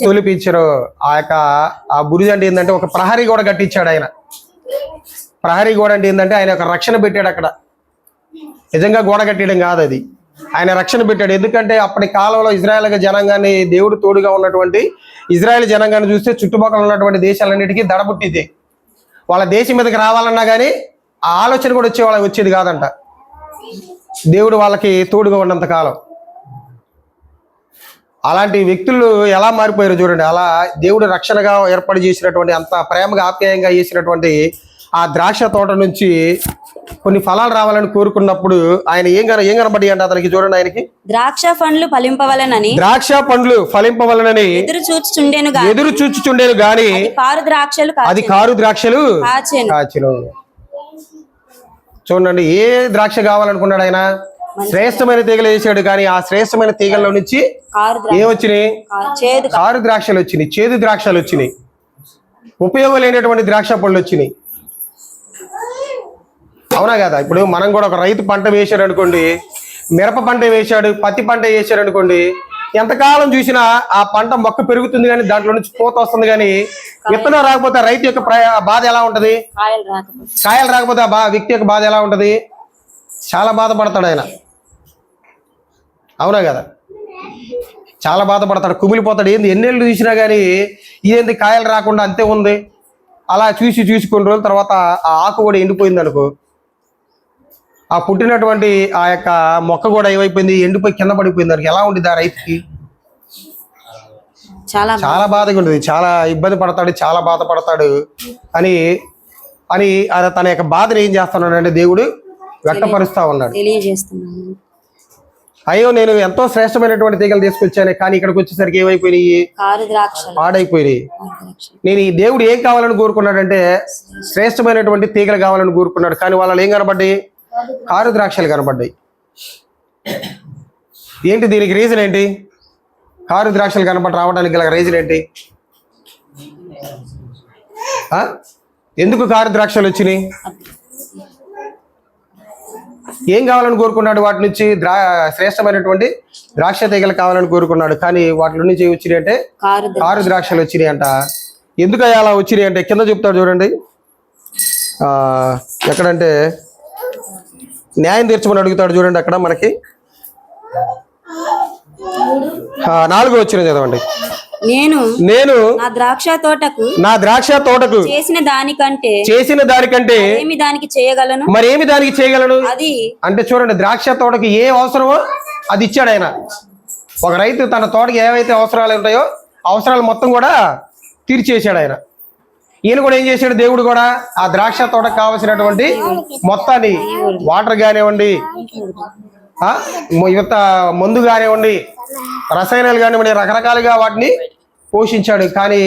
తొలిపించరు. ఆ యొక్క ఆ బురుజు అంటే ఏంటంటే ఒక ప్రహరీ గోడ కట్టించాడు ఆయన. ప్రహరీ గోడ అంటే ఏంటంటే ఆయన ఒక రక్షణ పెట్టాడు అక్కడ. నిజంగా గోడ కట్టడం కాదు, అది ఆయన రక్షణ పెట్టాడు. ఎందుకంటే అప్పటి కాలంలో ఇజ్రాయెల్ జనాంగాన్ని దేవుడు తోడుగా ఉన్నటువంటి ఇజ్రాయెల్ జనాంగాన్ని చూస్తే చుట్టుపక్కల ఉన్నటువంటి దేశాలన్నిటికీ దడబుట్టింది. వాళ్ళ దేశం మీదకి రావాలన్నా కానీ ఆ ఆలోచన కూడా వచ్చేది కాదంట, దేవుడు వాళ్ళకి తోడుగా ఉన్నంత కాలం. అలాంటి వ్యక్తులు ఎలా మారిపోయారు చూడండి. అలా దేవుడు రక్షణగా ఏర్పాటు చేసినటువంటి, అంత ప్రేమగా ఆప్యాయంగా చేసినటువంటి ఆ ద్రాక్ష తోట నుంచి కొన్ని ఫలాలు రావాలని కోరుకున్నప్పుడు ఆయన ఏం కనబడి అంటే అతనికి చూడండి, ఆయనకి ద్రాక్ష పండ్లు ఫలింపవలనని ఎదురు చూచుచుండేను గాని అది కారు ద్రాక్షలు కాచెను. చూడండి, ఏ ద్రాక్ష కావాలనుకున్నాడు ఆయన? శ్రేష్టమైన తీగలు వేసాడు, కానీ ఆ శ్రేష్టమైన తీగల్లో నుంచి ఏమొచ్చినాయి? కారు ద్రాక్షలు వచ్చినాయి, చేదు ద్రాక్షలు వచ్చినాయి, ఉపయోగం లేనటువంటి ద్రాక్ష పళ్ళు వచ్చినాయి. అవునా కదా? ఇప్పుడు మనం కూడా ఒక రైతు పంట వేసాడు అనుకోండి, మిరప పంట వేసాడు, పత్తి పంట వేసాడు అనుకోండి, ఎంతకాలం చూసినా ఆ పంట మొక్క పెరుగుతుంది కానీ దాంట్లో నుంచి పూత వస్తుంది, కానీ విత్తనం రాకపోతే రైతు యొక్క బాధ ఎలా ఉంటది? కాయలు రాకపోతే ఆ వ్యక్తి యొక్క బాధ ఎలా ఉంటది? చాలా బాధపడతాడు ఆయన. అవునా కదా? చాలా బాధపడతాడు, కుమిలిపోతాడు. ఏంది ఎన్నేళ్ళు చూసినా కానీ ఏంది కాయలు రాకుండా అంతే ఉంది. అలా చూసి కొన్ని రోజుల తర్వాత ఆ ఆకు కూడా ఎండిపోయింది అనుకో, ఆ పుట్టినటువంటి ఆ యొక్క మొక్క కూడా ఏమైపోయింది? ఎండిపోయి కింద పడిపోయింది అనుకో, ఎలా ఉంటుంది ఆ రైతుకి? చాలా బాధగా ఉంటుంది, చాలా ఇబ్బంది పడతాడు, చాలా బాధపడతాడు అని తన యొక్క బాధను ఏం చేస్తున్నాడు అంటే దేవుడు వ్యక్తపరుస్తా ఉన్నాడు. అయ్యో, నేను ఎంతో శ్రేష్టమైనటువంటి తీగలు తీసుకొచ్చాను, కానీ ఇక్కడికి వచ్చేసరికి ఏమైపోయినాయి? పాడైపోయినాయి. నేను ఈ దేవుడు ఏం కావాలని కోరుకున్నాడంటే శ్రేష్టమైనటువంటి తీగలు కావాలని కోరుకున్నాడు, కానీ వాళ్ళు ఏం కనబడ్డాయి? కారు ద్రాక్షలు కనబడ్డాయి. ఏంటి దీనికి రీజన్ ఏంటి? కారు ద్రాక్షలు రావడానికి గల రీజన్ ఏంటి? ఎందుకు కారు ద్రాక్షలు వచ్చినాయి? ఏం కావాలని కోరుకున్నాడు? వాటి నుంచి శ్రేష్టమైనటువంటి ద్రాక్ష తీగలు కావాలని కోరుకున్నాడు, కానీ వాటి నుంచి ఏమి వచ్చినాయి అంటే కారు ద్రాక్షలు వచ్చినాయి అంట. ఎందుకు అలా వచ్చినాయి అంటే కింద చెప్తాడు చూడండి. ఎక్కడంటే న్యాయం తీర్చమని అడుగుతాడు చూడండి అక్కడ మనకి. 4వ వచనం చదవండి. నేను నా ద్రాక్ష తోటకు చేసిన దానికంటే మరేమి దానికి చేయగలను అంటే చూడండి, ద్రాక్ష తోటకి ఏ అవసరమో అది ఇచ్చాడు ఆయన. ఒక రైతు తన తోటకి ఏవైతే అవసరాలు ఉంటాయో అవసరాలు మొత్తం కూడా తీర్చేసాడు ఆయన. ఈయన కూడా ఏం చేశాడు? దేవుడు కూడా ఆ ద్రాక్ష తోటకు కావలసినటువంటి మొత్తాన్ని, వాటర్ కానివ్వండి, యువత మందు కానివ్వండి, రసాయనాలు కానివ్వండి, రకరకాలుగా వాటిని పోషించాడు, కానీ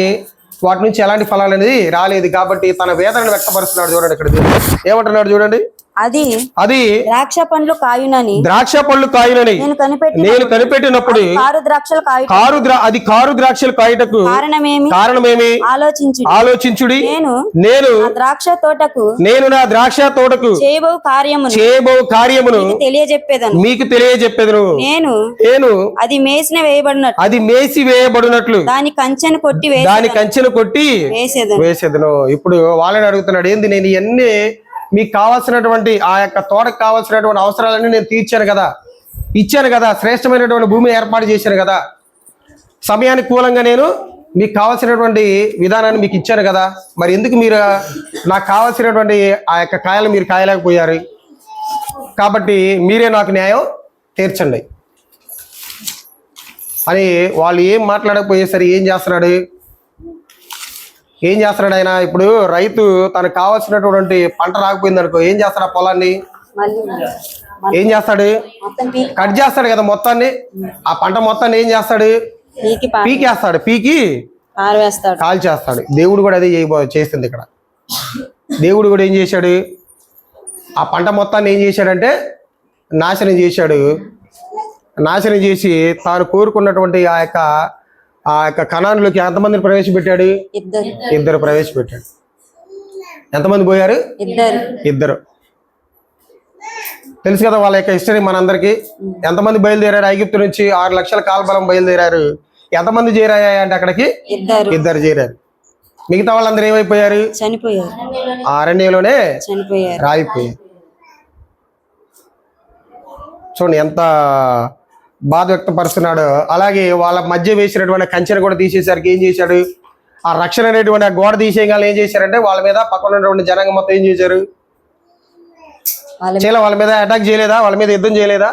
వాటి నుంచి ఎలాంటి ఫలాలు అనేది రాలేదు. కాబట్టి తన వేదనను వ్యక్తపరుస్తున్నాడు చూడండి. ఇక్కడ ఏమంటున్నాడు చూడండి. అది ద్రాక్ష పండ్లు కాయునని నేను కనిపెట్టినప్పుడు అది కారు ద్రాక్షలు కాయుటకు కారణమేమి ఆలోచించుడి. నేను నా ద్రాక్ష తోటకు చేయబో కార్యమును మీకు తెలియజెప్పేదను. నేను అది మేసి వేయబడినట్లు దాని కంచెను కొట్టి వేసేదను. ఇప్పుడు వాళ్ళని అడుగుతున్నాడు, ఏంది నేను ఇవన్నీ మీకు కావాల్సినటువంటి ఆ యొక్క తోటకు కావాల్సినటువంటి అవసరాలన్నీ నేను తీర్చాను కదా, ఇచ్చాను కదా, శ్రేష్టమైనటువంటి భూమిని ఏర్పాటు చేశాను కదా, సమయానికి కూలంగా నేను మీకు కావాల్సినటువంటి విధానాన్ని మీకు ఇచ్చాను కదా, మరి ఎందుకు మీరు నాకు కావాల్సినటువంటి ఆ యొక్క కాయలు మీరు కాయలేకపోయారు? కాబట్టి మీరే నాకు న్యాయం తీర్చండి అని వాళ్ళు ఏం మాట్లాడకపోయేసరి ఏం చేస్తున్నాడు ఆయన? ఇప్పుడు రైతు తనకు కావాల్సినటువంటి పంట రాకపోయింది అనుకో, ఏం చేస్తాడు? ఆ పొలాన్ని ఏం చేస్తాడు? కట్ చేస్తాడు కదా మొత్తాన్ని, ఆ పంట మొత్తాన్ని ఏం చేస్తాడు? పీకేస్తాడు, పీకి కాల్చేస్తాడు. దేవుడు కూడా అదే చేస్తుంది ఇక్కడ. దేవుడు కూడా ఏం చేశాడు? ఆ పంట మొత్తాన్ని ఏం చేశాడంటే నాశనం చేశాడు. నాశనం చేసి తాను కోరుకున్నటువంటి ఆ యొక్క కణానులోకి ఎంతమందిని ప్రవేశపెట్టాడు? ఇద్దరు ప్రవేశపెట్టాడు. ఎంతమంది పోయారు? ఇద్దరు. తెలుసు కదా వాళ్ళ యొక్క హిస్టరీ మనందరికి. ఎంతమంది బయలుదేరారు? ఐగుప్తు నుంచి 6 లక్షల కాల్బలం బయలుదేరారు. ఎంతమంది చేరాయా అంటే అక్కడికి? ఇద్దరు చేరారు. మిగతా వాళ్ళందరూ ఏమైపోయారు? చనిపోయారు. ఆ అరణ్యంలోనే రాయిపోయారు. చూడండి ఎంత బాధ వ్యక్తపరుస్తున్నాడు. అలాగే వాళ్ళ మధ్య వేసినటువంటి కంచెను కూడా తీసేసరికి ఏం చేశాడు? ఆ రక్షణ అనేటువంటి ఆ గోడ తీసేయగానే ఏం చేశారంటే వాళ్ళ మీద పక్కన ఉన్నటువంటి జనాంగం మొత్తం ఏం చేశారు? వాళ్ళ మీద అటాక్ చేయలేదా? వాళ్ళ మీద యుద్ధం చేయలేదా?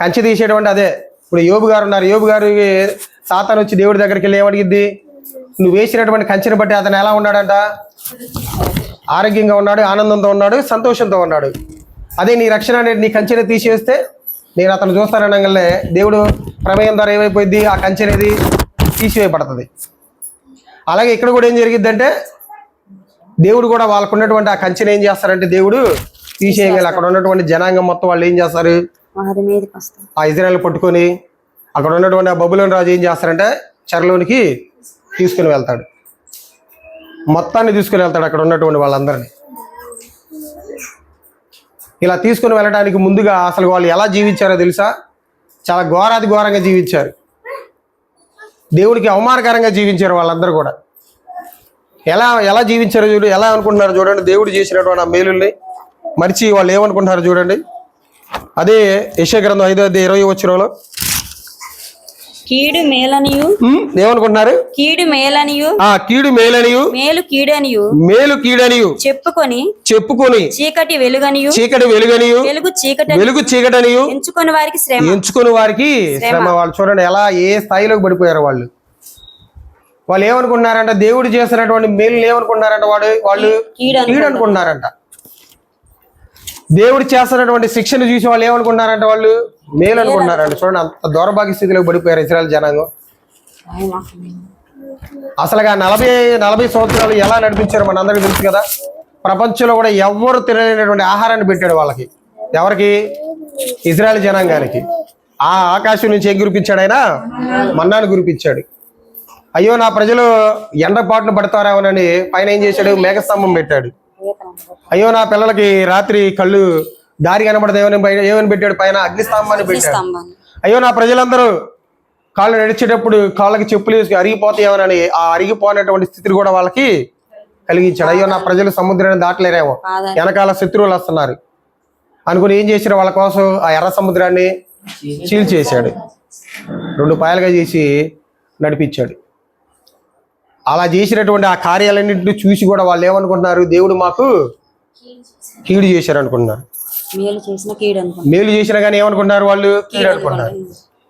కంచె తీసేటువంటి అదే. ఇప్పుడు యోబు గారు ఉన్నారు. యోబు గారు సాతాను వచ్చి దేవుడి దగ్గరికి వెళ్ళి ఏమడిగిద్ది? నువ్వు వేసినటువంటి కంచెని బట్టి అతను ఎలా ఉన్నాడంట? ఆరోగ్యంగా ఉన్నాడు, ఆనందంతో ఉన్నాడు, సంతోషంతో ఉన్నాడు. అదే నీ రక్షణ అనేది నీ కంచెని తీసేస్తే నేను అతను చూస్తాననగానే దేవుడు ప్రమేయం ద్వారా ఏమైపోయింది? ఆ కంచె అనేది తీసివేయబడుతుంది. అలాగే ఇక్కడ కూడా ఏం జరిగిద్దంటే దేవుడు కూడా వాళ్ళకు ఉన్నటువంటి ఆ కంచెని ఏం చేస్తారంటే దేవుడు తీసేయగలి. అక్కడ ఉన్నటువంటి జనాంగం మొత్తం వాళ్ళు ఏం చేస్తారు? ఆ ఇజ్రాయెల్ పట్టుకొని అక్కడ ఉన్నటువంటి ఆ బబులోను రాజు ఏం చేస్తారంటే చెరలోనికి తీసుకుని వెళ్తాడు. మొత్తాన్ని తీసుకుని వెళ్తాడు అక్కడ ఉన్నటువంటి వాళ్ళందరినీ. ఇలా తీసుకుని వెళ్ళడానికి ముందుగా అసలు వాళ్ళు ఎలా జీవించారో తెలుసా? చాలా ఘోరాది ఘోరంగా జీవించారు. దేవుడికి అవమానకరంగా జీవించారు వాళ్ళందరూ కూడా. ఎలా జీవించారో చూడు, ఎలా అనుకుంటున్నారు చూడండి. దేవుడు చేసినటువంటి ఆ మేలుల్ని మరిచి వాళ్ళు ఏమనుకుంటున్నారు చూడండి. అదే యెషయా గ్రంథం 5:20 వచనంలో కీడు మేలనియు ఏమనుకుంటున్నారు? కీడు మేలనియు కీడు మేలనియు మేలు కీడనియు చెప్పుకొని చీకటి వెలుగనియు వెలుగు చీకటనియు ఎంచుకొని వారికి శ్రమ. వాళ్ళు చూడండి ఎలా ఏ స్థాయిలోకి పడిపోయారు వాళ్ళు. వాళ్ళు ఏమనుకుంటున్నారంట? దేవుడు చేసినటువంటి మేలు ఏమనుకుంటున్నారంట? వాళ్ళు కీడు అనుకుంటున్నారంట. దేవుడు చేస్తున్నటువంటి శిక్షను చూసి వాళ్ళు ఏమనుకుంటున్నారంట? వాళ్ళు మేలు అనుకుంటున్నారంట. చూడండి అంత దౌర్భాగ్య స్థితిలోకి పడిపోయారు ఇశ్రాయేల్ జనాంగం. అసలుగా 40 సంవత్సరాలు ఎలా నడిపించారు మనందరికీ తెలుసు కదా. ప్రపంచంలో కూడా ఎవరు తినలేనటువంటి ఆహారాన్ని పెట్టాడు వాళ్ళకి. ఎవరికి? ఇశ్రాయేల్ జనాంగానికి. ఆ ఆకాశం నుంచి ఏం కురిపించాడు? ఆయన మన్నాను కురిపించాడు. అయ్యో నా ప్రజలు ఎండపాటును పడతారేమోనని పైన ఏం చేశాడు? మేఘస్తంభం పెట్టాడు. అయ్యో నా పిల్లలకి రాత్రి కళ్ళు దారి కనబడదు ఏమని పెట్టాడు? పైన అగ్నిస్తంభాన్ని పెట్టాడు. అయ్యో నా ప్రజలందరూ కాళ్ళు నడిచేటప్పుడు కాళ్ళకి చెప్పులు వేసుకుని అరిగిపోతాయేమోనని ఆ అరిగిపోయినటువంటి స్థితిని కూడా వాళ్ళకి కలిగించాడు. అయ్యో నా ప్రజలు సముద్రాన్ని దాటలేరేమో, వెనకాల శత్రువులు వస్తున్నారు అనుకుని ఏం చేశారు? వాళ్ళ కోసం ఆ ఎర్ర సముద్రాన్ని చీల్చేశాడు. 2 పాయలుగా చేసి నడిపించాడు. అలా చేసినటువంటి ఆ కార్యాలన్నింటినీ చూసి కూడా వాళ్ళు ఏమనుకుంటున్నారు? దేవుడు మాకు కీడు చేశారు అనుకుంటున్నారు. మేలు చేసినా కానీ ఏమనుకుంటున్నారు? వాళ్ళు కీడు అనుకుంటున్నారు.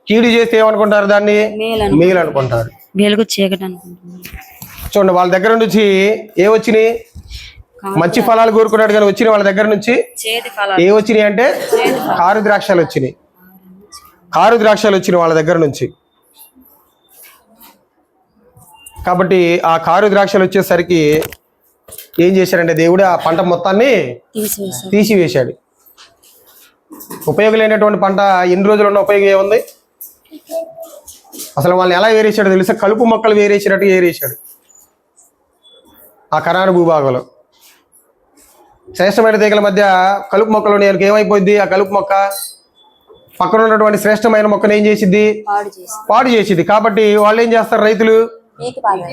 కీడు చేస్తే ఏమనుకుంటారు? దాన్ని మేలు అనుకుంటారు. చూడండి వాళ్ళ దగ్గర నుంచి ఏమొచ్చినాయి? మంచి ఫలాలు కోరుకున్నాడు కానీ వచ్చినాయి వాళ్ళ దగ్గర నుంచి ఏమొచ్చినాయి అంటే కారు ద్రాక్షాలు వచ్చినాయి. కారు ద్రాక్షాలు వచ్చినాయి వాళ్ళ దగ్గర నుంచి. కాబట్టి ఆ కారు ద్రాక్షలు వచ్చేసరికి ఏం చేశాడంటే దేవుడు ఆ పంట మొత్తాన్ని తీసివేశాడు. ఉపయోగం లేనటువంటి పంట ఎన్ని రోజులు ఉన్న ఉపయోగం ఏముంది? అసలు వాళ్ళని ఎలా వేరేసాడు తెలుసా? కలుపు మొక్కలు వేరేసినట్టు వేరేసాడు. ఆ కనాను భూభాగంలో శ్రేష్టమైన తీగల మధ్య కలుపు మొక్కలు నేను ఏమైపోయింది? ఆ కలుపు మొక్క పక్కన ఉన్నటువంటి శ్రేష్టమైన మొక్కను ఏం చేసిద్ది? పాడు చేసిద్ది. కాబట్టి వాళ్ళు ఏం చేస్తారు? రైతులు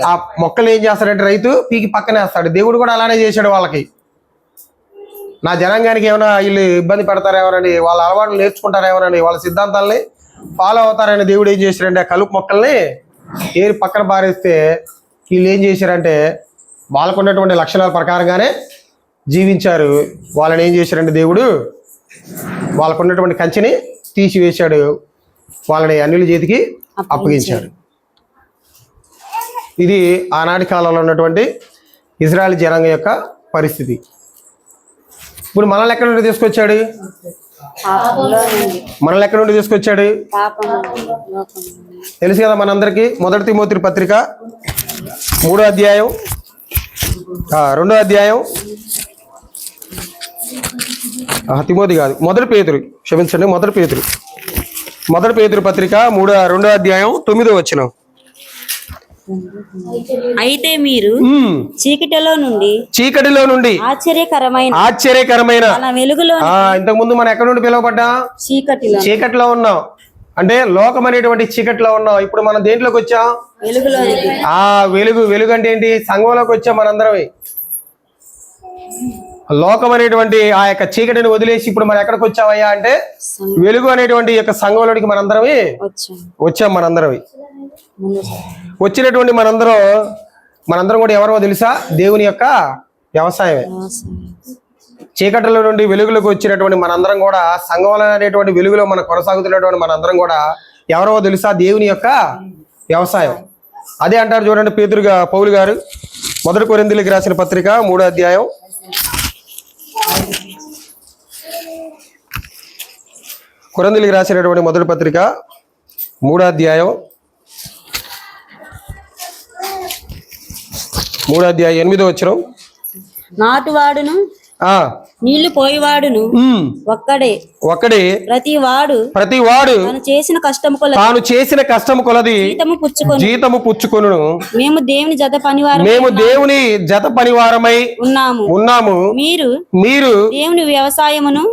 ఆ మొక్కలు ఏం చేస్తాడంటే రైతు పీకి పక్కనే వేస్తాడు. దేవుడు కూడా అలానే చేశాడు వాళ్ళకి. నా జనాంగానికి ఏమైనా వీళ్ళు ఇబ్బంది పెడతారేమోనని, వాళ్ళ అలవాట్లు నేర్చుకుంటారేమోనని, వాళ్ళ సిద్ధాంతాలని ఫాలో అవుతారని దేవుడు ఏం చేశారంటే ఆ కలుపు మొక్కల్ని ఏరి పక్కన పారేస్తే వీళ్ళు ఏం చేశారంటే వాళ్ళకు ఉన్నటువంటి లక్షణాల ప్రకారంగానే జీవించారు. వాళ్ళని ఏం చేశారంటే దేవుడు వాళ్ళకు ఉన్నటువంటి కంచెని తీసివేశాడు, వాళ్ళని అన్యుల చేతికి అప్పగించాడు. ఇది ఆనాటి కాలంలో ఉన్నటువంటి ఇజ్రాయెల్ జనాంగం యొక్క పరిస్థితి. ఇప్పుడు మనల్ని ఎక్కడి నుండి తీసుకొచ్చాడు? మనల్ని ఎక్కడి నుండి తీసుకొచ్చాడు తెలుసు కదా మనందరికీ. మొదటి తిమోతి పత్రిక 3వ అధ్యాయం 2వ అధ్యాయం తిమోతి కాదు, మొదటి పేతురు, క్షమించండి, మొదటి పేతురు పత్రిక 2వ అధ్యాయం 9వ వచనం. అయితే మీరు చీకటిలో నుండి ఆశ్చర్యకరమైన వెలుగులో, ఇంతకు ముందు మనం ఎక్కడ నుండి పిలువబడ్డా? చీకటిలో ఉన్నాం, అంటే లోకం అనేటువంటి చీకటిలో ఉన్నాం. ఇప్పుడు మనం దేంట్లోకి వచ్చాం? వెలుగు అంటే ఏంటి? సంఘంలోకి వచ్చాం మనందరం. లోకం అనేటువంటి ఆ యొక్క చీకటిని వదిలేసి ఇప్పుడు మనం ఎక్కడికి వచ్చామయ్యా అంటే వెలుగు అనేటువంటి యొక్క సంఘంలోనికి మనందరం వచ్చాం. వచ్చినటువంటి మనందరం కూడా ఎవరో తెలుసా? దేవుని యొక్క వ్యవసాయమే. చీకటిలో నుండి వెలుగులోకి వచ్చినటువంటి మనందరం కూడా సంఘం అనేటువంటి వెలుగులో మనం కొనసాగుతున్నటువంటి మనందరం కూడా ఎవరో తెలుసా? దేవుని యొక్క వ్యవసాయం. అదే అంటారు చూడండి పౌలు గారు మొదటి కొరింథీయులకు రాసిన పత్రిక 3వ అధ్యాయం 8వ వచనం. నాటువాడును నీళ్లు పోయివాడును ఒక్కడే, ప్రతివాడు తాను చేసిన కష్టము కొలది జీతము పుచ్చుకొనును. మేము దేవుని జత పనివారమై ఉన్నాము. మీరు దేవుని వ్యవసాయమును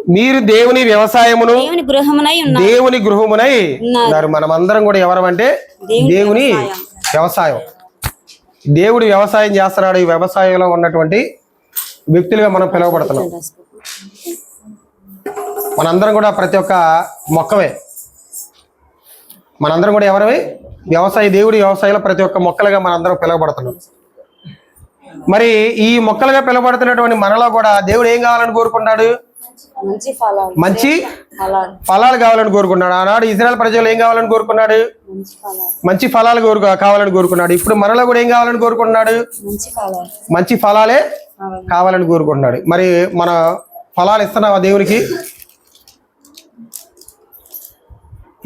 దేవుని గృహమునై ఉన్నారు. మనమందరం కూడా ఎవరమంటే దేవుని వ్యవసాయం. దేవుడు వ్యవసాయం చేస్తున్నాడు. ఈ వ్యవసాయంలో ఉన్నటువంటి వ్యక్తులుగా మనం పిలువబడుతున్నాం. మనందరం కూడా ప్రతి ఒక్క మొక్కవే. మనందరం కూడా ఎవరమే? దేవుడి వ్యవసాయంలో ప్రతి ఒక్క మొక్కలుగా మనందరం పిలువబడుతున్నాం. మరి ఈ మొక్కలుగా పిలువబడుతున్నటువంటి మనలో కూడా దేవుడు ఏం కావాలని కోరుకున్నాడు? మంచి ఫలాలు కావాలని కోరుకున్నాడు. ఆనాడు ఇజ్రాయెల్ ప్రజలు ఏం కావాలని కోరుకున్నాడు? మంచి ఫలాలు కావాలని కోరుకున్నాడు. ఇప్పుడు మనలో కూడా ఏం కావాలని కోరుకున్నాడు? మంచి ఫలాలే కావాలని కోరుకుంటున్నాడు. మరి మన ఫలాలు ఇస్తున్నావా దేవునికి?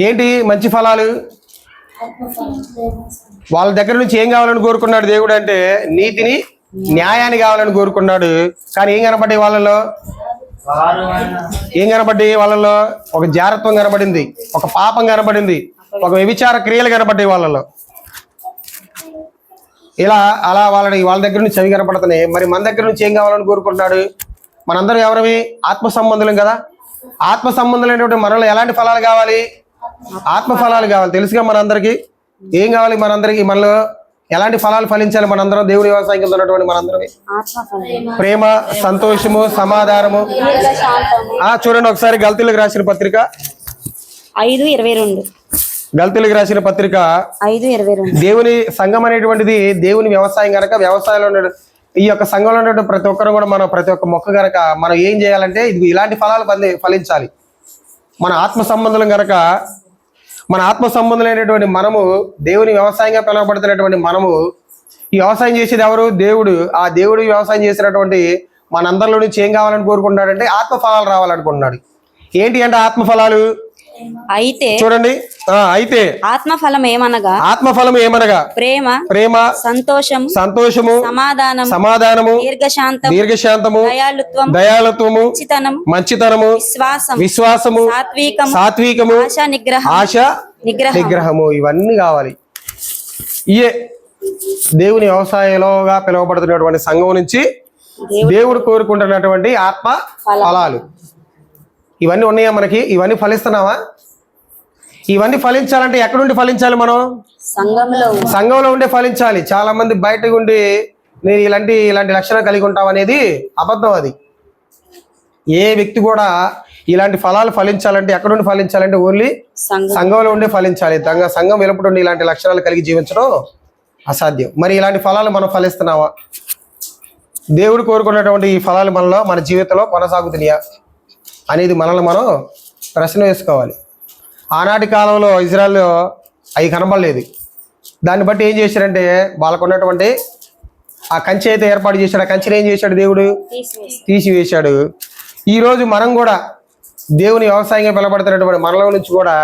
ఏంటి మంచి ఫలాలు? వాళ్ళ దగ్గర నుంచి ఏం కావాలని కోరుకున్నాడు దేవుడు అంటే నీతిని, న్యాయాన్ని కావాలని కోరుకున్నాడు. కానీ ఏం కనబడ్డాయి వాళ్ళలో? ఒక జారత్వం కనబడింది, ఒక పాపం కనబడింది, ఒక వ్యభిచార క్రియలు కనబడ్డాయి వాళ్ళలో. అలా వాళ్ళ దగ్గర నుంచి అవి కనపడుతున్నాయి. మరి మన దగ్గర నుంచి ఏం కావాలని కోరుకుంటున్నాడు? మనందరం ఎవరవి? ఆత్మ సంబంధులం కదా. ఆత్మ సంబంధులైనటువంటి మనలో ఎలాంటి ఫలాలు కావాలి? ఆత్మ ఫలాలు కావాలి. తెలుసుగా మనందరికి ఏం కావాలి? మనందరికి మనలో ఎలాంటి ఫలాలు ఫలించాలి? మనందరం దేవుడి వ్యవసాయం కింద ఉన్నటువంటి మనందరం ప్రేమ, సంతోషము, సమాధానము. చూడండి ఒకసారి గల్తీలకు రాసిన పత్రిక 5:22. గల్తీలకు రాసిన పత్రిక 5:22. దేవుని సంఘం అనేటువంటిది దేవుని వ్యవసాయం కనుక వ్యవసాయంలో ఈ యొక్క సంఘంలో ఉన్నటువంటి ప్రతి ఒక్కరు కూడా మనం ప్రతి ఒక్క మొక్క కనుక మనం ఏం చేయాలంటే ఇది ఇలాంటి ఫలాలు ఫలించాలి. మన ఆత్మ సంబంధం కనుక మన ఆత్మ సంబంధులైనటువంటి మనము దేవుని వ్యవసాయంగా పిలువబడుతున్నటువంటి మనము ఈ వ్యవసాయం చేసేది ఎవరు? దేవుడు. ఆ దేవుడు వ్యవసాయం చేసినటువంటి మనందరిలో నుంచి ఏం కావాలని కోరుకుంటున్నాడంటే ఆత్మ ఫలాలు రావాలనుకుంటున్నాడు. ఏంటి అంటే ఆత్మ ఫలాలు అయితే చూడండి. అయితే ఆత్మఫలం ఏమనగా ప్రేమ, సంతోషము, సమాధానము, దీర్ఘశాంతము, దయాళుత్వము, మంచితనము, విశ్వాసము, సాత్వికము, ఆశ నిగ్రహము. ఇవన్నీ కావాలి. ఇయే దేవుని వ్యవసాయంలోగా పిలువబడుతున్నటువంటి సంఘం నుంచి దేవుడు కోరుకుంటున్నటువంటి ఆత్మ ఫలాలు. ఇవన్నీ ఉన్నాయా మనకి? ఇవన్నీ ఫలిస్తున్నావా? ఇవన్నీ ఫలించాలంటే ఎక్కడ నుండి ఫలించాలి? మనం సంఘంలో ఉండే ఫలించాలి. చాలా మంది బయటకు ఉండి నేను ఇలాంటి లక్షణాలు కలిగి ఉంటాం అనేది అబద్ధం. అది ఏ వ్యక్తి కూడా ఇలాంటి ఫలాలు ఫలించాలంటే ఎక్కడ నుండి ఫలించాలంటే ఓన్లీ సంఘంలో ఉండి ఫలించాలి. సంఘం వెలుపటి ఉండి ఇలాంటి లక్షణాలు కలిగి జీవించడం అసాధ్యం. మరి ఇలాంటి ఫలాలు మనం ఫలిస్తున్నావా? దేవుడు కోరుకున్నటువంటి ఈ ఫలాలు మనలో మన జీవితంలో కొనసాగుతున్నాయా అనేది మనల్ని మనం ప్రశ్న వేసుకోవాలి. ఆనాటి కాలంలో ఇజ్రాయెల్లో అవి కనబడలేదు. దాన్ని బట్టి ఏం చేశారంటే వాళ్ళకు ఉన్నటువంటి ఆ కంచె అయితే ఏర్పాటు చేశాడు. ఆ కంచెని ఏం చేశాడు? దేవుడు తీసివేశాడు. ఈరోజు మనం కూడా దేవుని వ్యవసాయంగా పిలబడుతున్నటువంటి మనలో నుంచి కూడా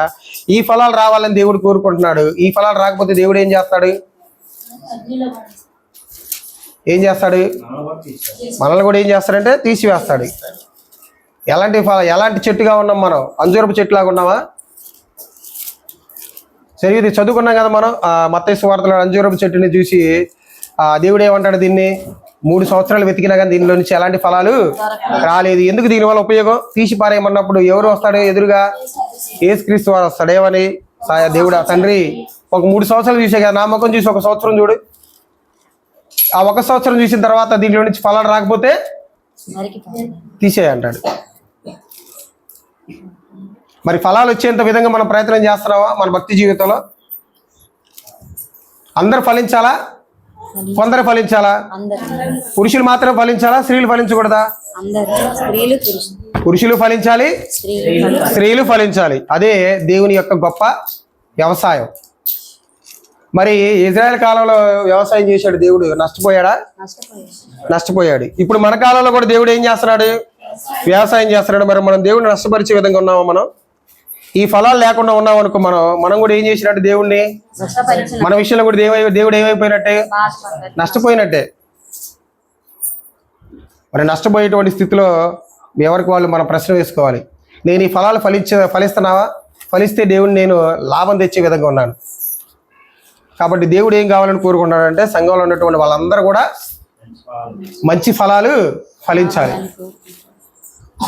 ఈ ఫలాలు రావాలని దేవుడు కోరుకుంటున్నాడు. ఈ ఫలాలు రాకపోతే దేవుడు ఏం చేస్తాడు? మనల్ని కూడా ఏం చేస్తాడంటే తీసివేస్తాడు. ఎలాంటి చెట్టుగా ఉన్నాం మనం? అంజూరపు చెట్టులాగా ఉన్నామా? సరే, ఇది చదువుకున్నాం కదా మనం. మత్తయి సువార్తలో అంజూరపు చెట్టుని చూసి దేవుడు ఏమంటాడు? దీన్ని 3 సంవత్సరాలు వెతికినా కానీ దీనిలో నుంచి ఎలాంటి ఫలాలు రాలేదు. ఎందుకు? దీనివల్ల ఉపయోగం తీసి పారేయమన్నప్పుడు ఎవరు వస్తాడు ఎదురుగా? యేసుక్రీస్తు వారు వస్తాడు. ఏమని? దేవుడు తండ్రి ఒక 3 సంవత్సరాలు చూసే కదా, నా ముఖం చూసి 1 సంవత్సరం చూడు. ఆ 1 సంవత్సరం చూసిన తర్వాత దీంట్లో నుంచి ఫలాలు రాకపోతే తీసేయంటాడు. మరి ఫలాలు వచ్చేంత విధంగా మనం ప్రయత్నం చేస్తున్నావా? మన భక్తి జీవితంలో అందరు ఫలించాలా? కొందరు ఫలించాలా? పురుషులు మాత్రం ఫలించాలా? స్త్రీలు ఫలించకూడదా? పురుషులు ఫలించాలి, స్త్రీలు ఫలించాలి. అదే దేవుని యొక్క గొప్ప వ్యవసాయం. మరి ఇజ్రాయెల్ కాలంలో వ్యవసాయం చేశాడు దేవుడు, నష్టపోయాడా? నష్టపోయాడు. ఇప్పుడు మన కాలంలో కూడా దేవుడు ఏం చేస్తున్నాడు? వ్యవసాయం చేస్తున్నాడు. మరి మనం దేవుడిని నష్టపరిచే విధంగా ఉన్నామా? మనం ఈ ఫలాలు లేకుండా ఉన్నాం అనుకో, మనం కూడా ఏం చేసినట్టు? దేవుణ్ణి మన విషయంలో కూడా దేవుడు ఏమైపోయినట్టే? నష్టపోయినట్టే. మరి నష్టపోయేటువంటి స్థితిలో ఎవరికి వాళ్ళు మనం ప్రశ్న వేసుకోవాలి. నేను ఈ ఫలాలు ఫలిస్తున్నావా? ఫలిస్తే దేవుడిని నేను లాభం తెచ్చే విధంగా ఉన్నాను. కాబట్టి దేవుడు ఏం కావాలని కోరుకుంటాడంటే సంఘంలో ఉన్నటువంటి వాళ్ళందరూ కూడా మంచి ఫలాలు ఫలించాలి.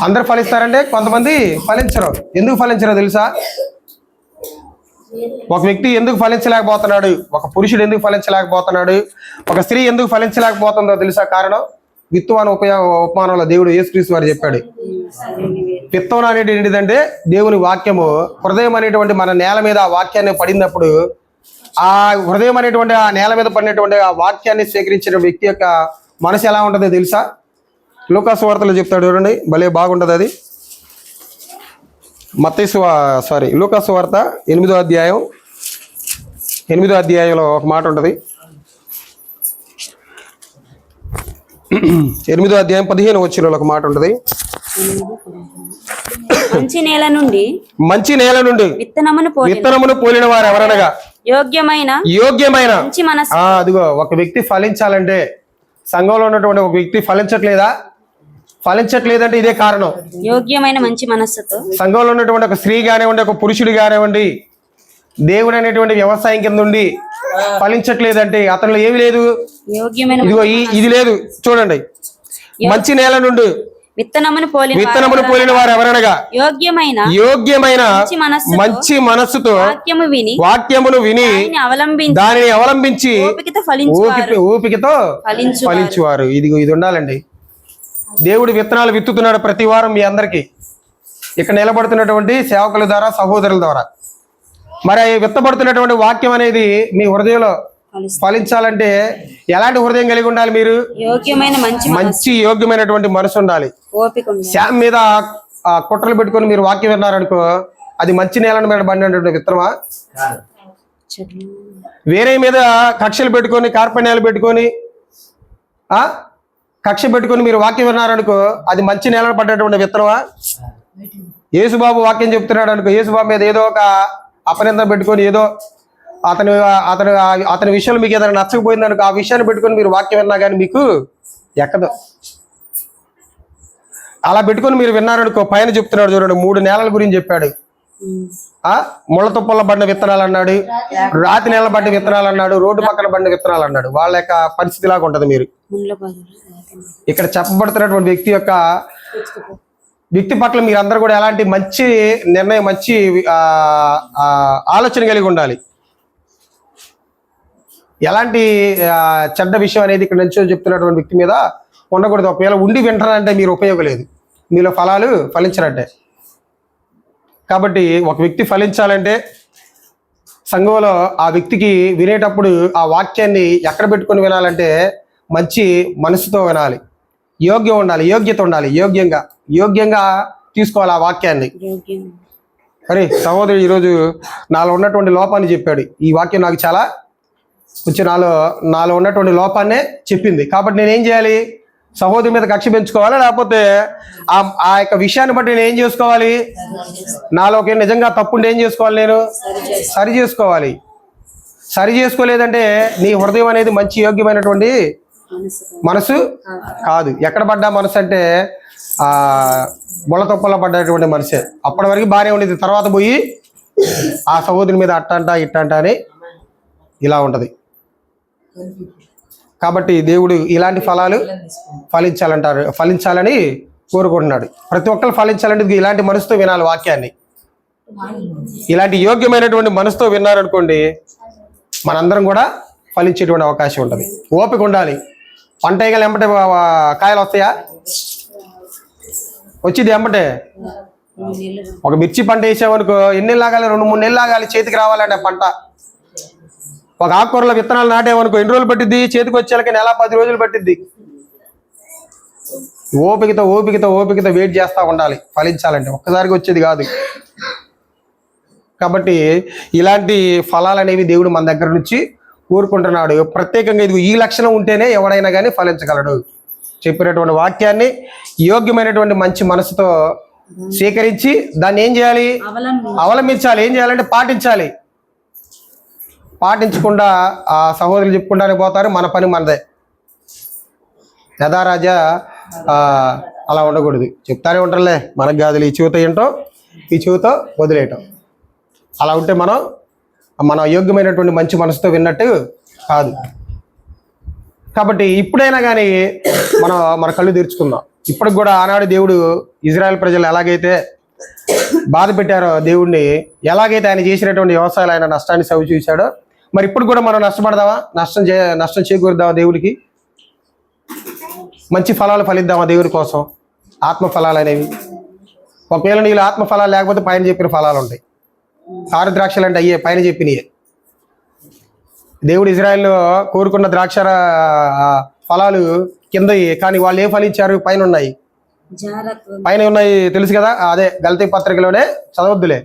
అందరు ఫలిస్తారంటే కొంతమంది ఫలించరు. ఎందుకు ఫలించరో తెలుసా? ఒక వ్యక్తి ఎందుకు ఫలించలేకపోతున్నాడు? ఒక పురుషుడు ఎందుకు ఫలించలేకపోతున్నాడు? ఒక స్త్రీ ఎందుకు ఫలించలేకపోతుందో తెలుసా? కారణం విత్తవాన ఉపమానంలో దేవుడు యేసుక్రీస్తు వారు చెప్పాడు. విత్తవనం అనేది ఏంటిదంటే దేవుని వాక్యము హృదయం అనేటువంటి మన నేల మీద ఆ వాక్యాన్ని పడినప్పుడు ఆ హృదయం అనేటువంటి ఆ నేల మీద పడినటువంటి ఆ వాక్యాన్ని స్వీకరించిన వ్యక్తి యొక్క మనసు ఎలా ఉంటుందో తెలుసా? లూకాసు వార్తలో చెప్తాడు చూడండి, భలే బాగుంటుంది అది. లూకాసు వార్త 8వ అధ్యాయంలో ఒక మాట ఉంటుంది. 8వ అధ్యాయం 15వ వచనంలో ఒక మాట ఉంటుంది. మంచి నేల నుండి విత్తనమును పోలిన వారు ఎవరనగా యోగ్యమైన అదిగో ఒక వ్యక్తి ఫలించాలంటే సంఘంలో ఉన్నటువంటి ఒక వ్యక్తి ఫలించట్లేదంటే ఇదే కారణం. యోగ్యమైన మంచి మనస్సుతో సంఘంలో ఉన్నటువంటి ఒక స్త్రీ కానివ్వండి, ఒక పురుషుడు కానివ్వండి, దేవుడు అనేటువంటి వ్యవసాయం కింద ఉండి ఫలించట్లేదంటే అతనిలో ఏమి లేదు? ఇదిగో ఇది లేదు. చూడండి, మంచి నేల నుండి విత్తనమును పోలిన వారు ఎవరనగా యోగ్యమైన మంచి మనస్సుతో వాక్యమును విని దానిని అవలంబించి ఓపికతో ఫలించువారు. ఇది ఉండాలండి. దేవుడు విత్తనాలు విత్తుతున్నాడు ప్రతి వారం మీ అందరికీ, ఇక్కడ నిలబడుతున్నటువంటి సేవకుల ద్వారా, సహోదరుల ద్వారా. మరి విత్తబడుతున్నటువంటి వాక్యం అనేది మీ హృదయంలో ఫలించాలంటే ఎలాంటి హృదయం కలిగి ఉండాలి? మీరు యోగ్యమైనటువంటి మనసు ఉండాలి. శామ్ మీద కుట్రలు పెట్టుకొని మీరు వాక్యం విన్నారనుకో, అది మంచి నేలను మీద పడినటువంటి విత్తనమా? వేరే మీద కక్షలు పెట్టుకొని, కార్పణ్యాలు పెట్టుకొని, కక్ష పెట్టుకొని మీరు వాక్యం విన్నారనుకో, అది మంచి నేలను పడినటువంటి విత్తనమా? యేసుబాబు వాక్యం చెప్తున్నాడు అనుకో, యేసుబాబు మీద ఏదో ఒక అపనిందన పెట్టుకొని, ఏదో అతని విషయంలో మీకు ఏదైనా నచ్చకపోయింది అనుకో, ఆ విషయాన్ని పెట్టుకొని మీరు వాక్యం విన్నా కానీ మీకు ఎక్కదు. అలా పెట్టుకొని మీరు విన్నారనుకో, పైన చెప్తున్నాడు చూడండి, 3 నేలల గురించి చెప్పాడు. ముళ్ళ తుప్పల్లో పడిన విత్తనాలు అన్నాడు, రాతి నేల పడిన విత్తనాలు అన్నాడు, రోడ్డు పక్కన పడిన విత్తనాలు అన్నాడు. వాళ్ళ యొక్క పరిస్థితి లాగా ఉంటది. మీరు ఇక్కడ చెప్పబడుతున్నటువంటి వ్యక్తి పట్ల మీరందరూ కూడా ఎలాంటి మంచి నిర్ణయం, మంచి ఆలోచన కలిగి ఉండాలి. ఎలాంటి చెడ్డ విషయం అనేది ఇక్కడ నుంచి చెప్తున్నటువంటి వ్యక్తి మీద ఉండకూడదు. ఒకవేళ ఉండి వింటారంటే మీరు ఉపయోగం లేదు. మీలో ఫలాలు ఫలించినట్టే. కాబట్టి ఒక వ్యక్తి ఫలించాలంటే సంఘంలో ఆ వ్యక్తికి వినేటప్పుడు ఆ వాక్యాన్ని ఎక్కడ పెట్టుకొని వినాలంటే మంచి మనసుతో వినాలి, యోగ్యం ఉండాలి, యోగ్యత ఉండాలి, యోగ్యంగా తీసుకోవాలి ఆ వాక్యాన్ని. అరే సహోదరుడు ఈరోజు నాలో ఉన్నటువంటి లోపాన్ని చెప్పాడు, ఈ వాక్యం నాకు చాలా కొంచెం నాలో ఉన్నటువంటి లోపాన్నే చెప్పింది. కాబట్టి నేనేం చేయాలి? సహోదరి మీద కక్ష పెంచుకోవాలా, లేకపోతే ఆ యొక్క విషయాన్ని బట్టి నేను ఏం చేసుకోవాలి? నాలో నిజంగా తప్పుంటే ఏం చేసుకోవాలి? నేను సరి చేసుకోవాలి. సరి చేసుకోలేదంటే నీ హృదయం అనేది మంచి యోగ్యమైనటువంటి మనసు కాదు. ఎక్కడ పడ్డా మనసు అంటే బుల్లతొప్పల్లో పడ్డటువంటి మనసే. అప్పటి వరకు బాగానే ఉండేది, తర్వాత పోయి ఆ సహోదరి మీద అట్టంట ఇట్టంట అని ఇలా ఉంటుంది. కాబట్టి దేవుడు ఇలాంటి ఫలాలు ఫలించాలని కోరుకుంటున్నాడు. ప్రతి ఒక్కరు ఫలించాలంటే ఇలాంటి మనసుతో వినాలి వాక్యాన్ని. ఇలాంటి యోగ్యమైనటువంటి మనసుతో విన్నారనుకోండి, మనందరం కూడా ఫలించేటువంటి అవకాశం ఉంటుంది. ఓపిక ఉండాలి. పంట వేయగల ఎంబటే కాయలు వస్తాయా? వచ్చింది ఎంబటే. ఒక మిర్చి పంట వేసామనుకో, ఎన్ని నెలలు ఆగాలి? 2-3 నెలలు ఆగాలి చేతికి రావాలంటే పంట. ఒక ఆకుకూరల విత్తనాలు నాటేమనుకో, ఎన్ని రోజులు పట్టిద్ది? చేతికి వచ్చేళ్ళకి 1-10 రోజులు పట్టిద్ది. ఓపికతో వెయిట్ చేస్తూ ఉండాలి ఫలించాలంటే, ఒక్కసారిగా వచ్చేది కాదు. కాబట్టి ఇలాంటి ఫలాలు అనేవి దేవుడు మన దగ్గర నుంచి కోరుకుంటున్నాడు. ప్రత్యేకంగా ఇది ఈ లక్షణం ఉంటేనే ఎవడైనా కానీ ఫలించగలడు. చెప్పినటువంటి వాక్యాన్ని యోగ్యమైనటువంటి మంచి మనసుతో స్వీకరించి దాన్ని ఏం చేయాలి? అవలంబించాలి. ఏం చేయాలంటే పాటించాలి. పాటించకుండా ఆ సహోదరులు చెప్పుకుంటానే పోతారు, మన పని మనదే. యథారాజా అలా ఉండకూడదు. చెప్తానే ఉంటారులే, మనకు కాదులే, ఈ చెవితో ఏంటో ఈ చెవితో వదిలేయటం. అలా ఉంటే మన యోగ్యమైనటువంటి మంచి మనసుతో విన్నట్టు కాదు. కాబట్టి ఇప్పుడైనా కానీ మన కళ్ళు తెరుచుకుందాం. ఇప్పటికి కూడా ఆనాడు దేవుడు ఇజ్రాయెల్ ప్రజలు ఎలాగైతే బాధ పెట్టారో, దేవుడిని ఎలాగైతే ఆయన చేసినటువంటి వ్యవసాయాలు ఆయన నష్టాన్ని సవి చూశాడో, మరి ఇప్పుడు కూడా మనం నష్టపడదామా? నష్టం చేకూరుద్దామా? దేవుడికి మంచి ఫలాలు ఫలిద్దామా దేవుడి కోసం? ఆత్మ ఫలాలు అనేవి. ఒకవేళ నీళ్ళు ఆత్మ ఫలాలు లేకపోతే పైన చెప్పిన ఫలాలు ఉంటాయి. కారు ద్రాక్షలు అంటే అయ్యే పైన చెప్పినయే. దేవుడు ఇజ్రాయెల్లో కోరుకున్న ద్రాక్ష ఫలాలు కింద, కానీ వాళ్ళు ఏం ఫలించారు? పైన ఉన్నాయి. తెలుసు కదా, అదే గలతీ పత్రికలోనే చదవద్దులే,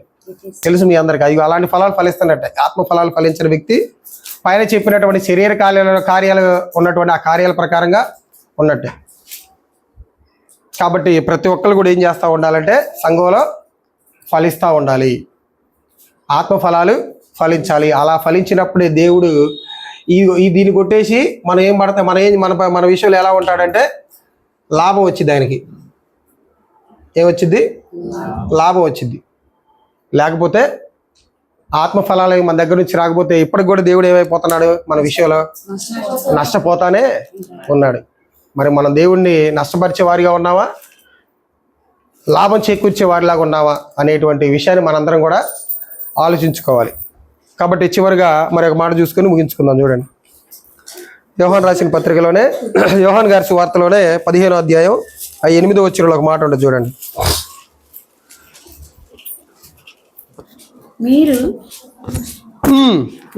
తెలుసు మీ అందరికి. అవి అలాంటి ఫలాలు ఫలిస్తున్నట్టే. ఆత్మ ఫలాలు ఫలించిన వ్యక్తి పైన చెప్పినటువంటి శరీర కార్యాలు ఉన్నటువంటి ఆ కార్యాల ప్రకారంగా ఉన్నట్టే. కాబట్టి ప్రతి ఒక్కరు కూడా ఏం చేస్తూ ఉండాలంటే సంఘంలో ఫలిస్తూ ఉండాలి, ఆత్మ ఫలాలు ఫలించాలి. అలా ఫలించినప్పుడే దేవుడు దీన్ని కొట్టేసి మనం ఏం పడతాం, మన విషయంలో ఎలా ఉంటాడంటే లాభం వచ్చింది. ఆయనకి ఏమొచ్చింది? లాభం వచ్చింది. లేకపోతే ఆత్మ ఫలాలు మన దగ్గర నుంచి రాకపోతే ఇప్పటికి కూడా దేవుడు ఏమైపోతున్నాడు? మన విషయంలో నష్టపోతానే ఉన్నాడు. మరి మనం దేవుణ్ణి నష్టపరిచే వారిగా ఉన్నావా, లాభం చేకూర్చే వారిలాగా ఉన్నావా అనేటువంటి విషయాన్ని మనందరం కూడా ఆలోచించుకోవాలి. కాబట్టి చివరిగా మరి ఒక మాట చూసుకొని ముగించుకుందాం. చూడండి, యోహాన్ రాసిన పత్రికలోనే, యోహాన్ గారి సువార్తలోనే 15వ అధ్యాయం 8వ వచనంలో ఒక మాట ఉంటుంది. చూడండి,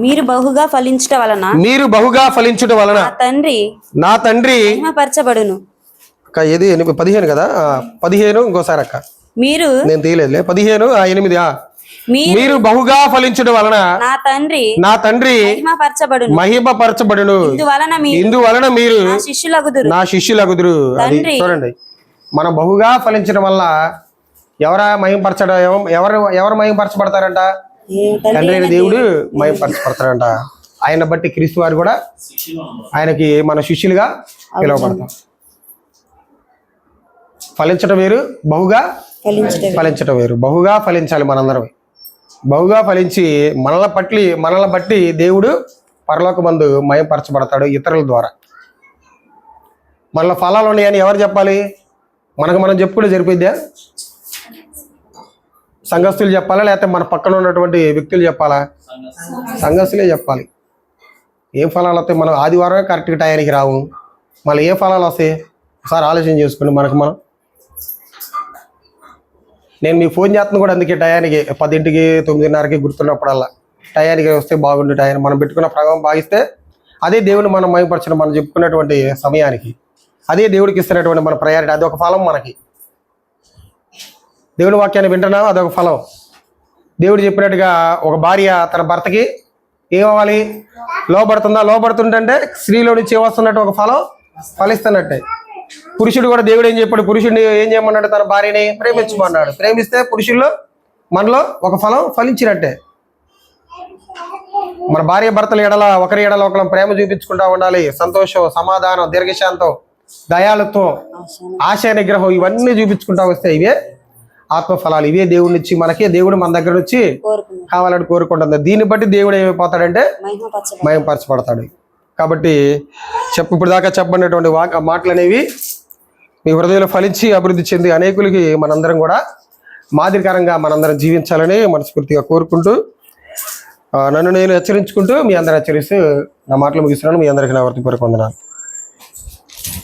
మీరు బహుగా ఫలించుట వలన నా తండ్రి మహిమపరచబడును. అక్క ఏది 15 కదా, 15 ఇంకోసారి అక్క, నేను తీయలేదులే. 15:8 మీరు బహుగా ఫలించడం వలన నా తండ్రి మహిమపరచబడును, ఇందువలన మీరు నా శిష్యులగుదురు. అది చూడండి, మనం బహుగా ఫలించడం వల్ల ఎవరు మహిమపరచబడతారంట? తండ్రి అయిన దేవుడు మహిమపరచబడతారంట. ఆయన బట్టి క్రీస్తు వారు కూడా ఆయనకి మన శిష్యులుగా పిలువబడతాం. ఫలించడం వేరు, బహుగా ఫలించడం వేరు. బహుగా ఫలించాలి మనందరం. బహుగా ఫలించి మనల్ని బట్టి దేవుడు పరలోకమందు మహిమపరచబడతాడు ఇతరుల ద్వారా. మనలో ఫలాలు ఉన్నాయని ఎవరు చెప్పాలి? మనం చెప్పుకుంటే సరిపోద్దా? సంఘస్థులు చెప్పాలా, లేకపోతే మన పక్కన ఉన్నటువంటి వ్యక్తులు చెప్పాలా? సంఘస్థులే చెప్పాలి. ఏం ఫలాలు వస్తాయి? మనం ఆదివారమే కరెక్ట్గా టయానికి రావు, మళ్ళీ ఏ ఫలాలు వస్తాయి? ఒకసారి ఆలోచన చేసుకోండి. మనం నేను మీ ఫోన్ చేస్తున్నా కూడా అందుకే టయానికి 10ంటికి 9:30కి గుర్తున్నప్పుడల్లా టయానికి వస్తే బాగుండు. టయాన్ని మనం పెట్టుకున్న ప్రగం భావిస్తే అదే దేవుని మనం మహిమపరచడం, మనం చెప్పుకున్నటువంటి సమయానికి అదే దేవుడికి ఇస్తున్నటువంటి మన ప్రయారిటీ. అదొక ఫలం మనకి. దేవుని వాక్యాన్ని వింటున్నాం, అదొక ఫలం. దేవుడు చెప్పినట్టుగా ఒక భార్య తన భర్తకి ఏమవ్వాలి? లోబడుతుందా? లోబడుతుంటే స్త్రీలో నుంచి ఏమొస్తున్నట్టు ఒక ఫలం ఫలిస్తున్నట్టే. పురుషుడు కూడా దేవుడు ఏం చెప్పాడు? పురుషుడిని ఏం చేయమన్నాడు? తన భార్యని ప్రేమించమన్నాడు. ప్రేమిస్తే పురుషుల్లో మనలో ఒక ఫలం ఫలించినట్టే. మన భార్య భర్తల ఎడల ఒకరి ఎడల ఒకరు ప్రేమ చూపించుకుంటా ఉండాలి. సంతోషం, సమాధానం, దీర్ఘశాంతం, దయాళుత్వం, ఆశయ నిగ్రహం ఇవన్నీ చూపించుకుంటా వస్తే ఇవే ఆత్మఫలాలు. ఇవే దేవుడి నుంచి మనకి, దేవుడు మన దగ్గర నుంచి కావాలని కోరుకుంటుంది. దీన్ని బట్టి దేవుడు ఏమైపోతాడంటే మహిమపరచబడతాడు. కాబట్టి ఇప్పుడు దాకా చెప్పబడినటువంటి మాటలు అనేవి మీ హృదయంలో ఫలించి అభివృద్ధి చెంది అనేకులకి మనందరం కూడా మాదిరికరంగా మనందరం జీవించాలని మనస్ఫూర్తిగా కోరుకుంటూ, నన్ను నేను హెచ్చరించుకుంటూ మీ అందరూ హెచ్చరిస్తూ నా మాటలు ముగిస్తున్నాను. మీ అందరికీ నా వృత్తిపూర్వక వందనాలు.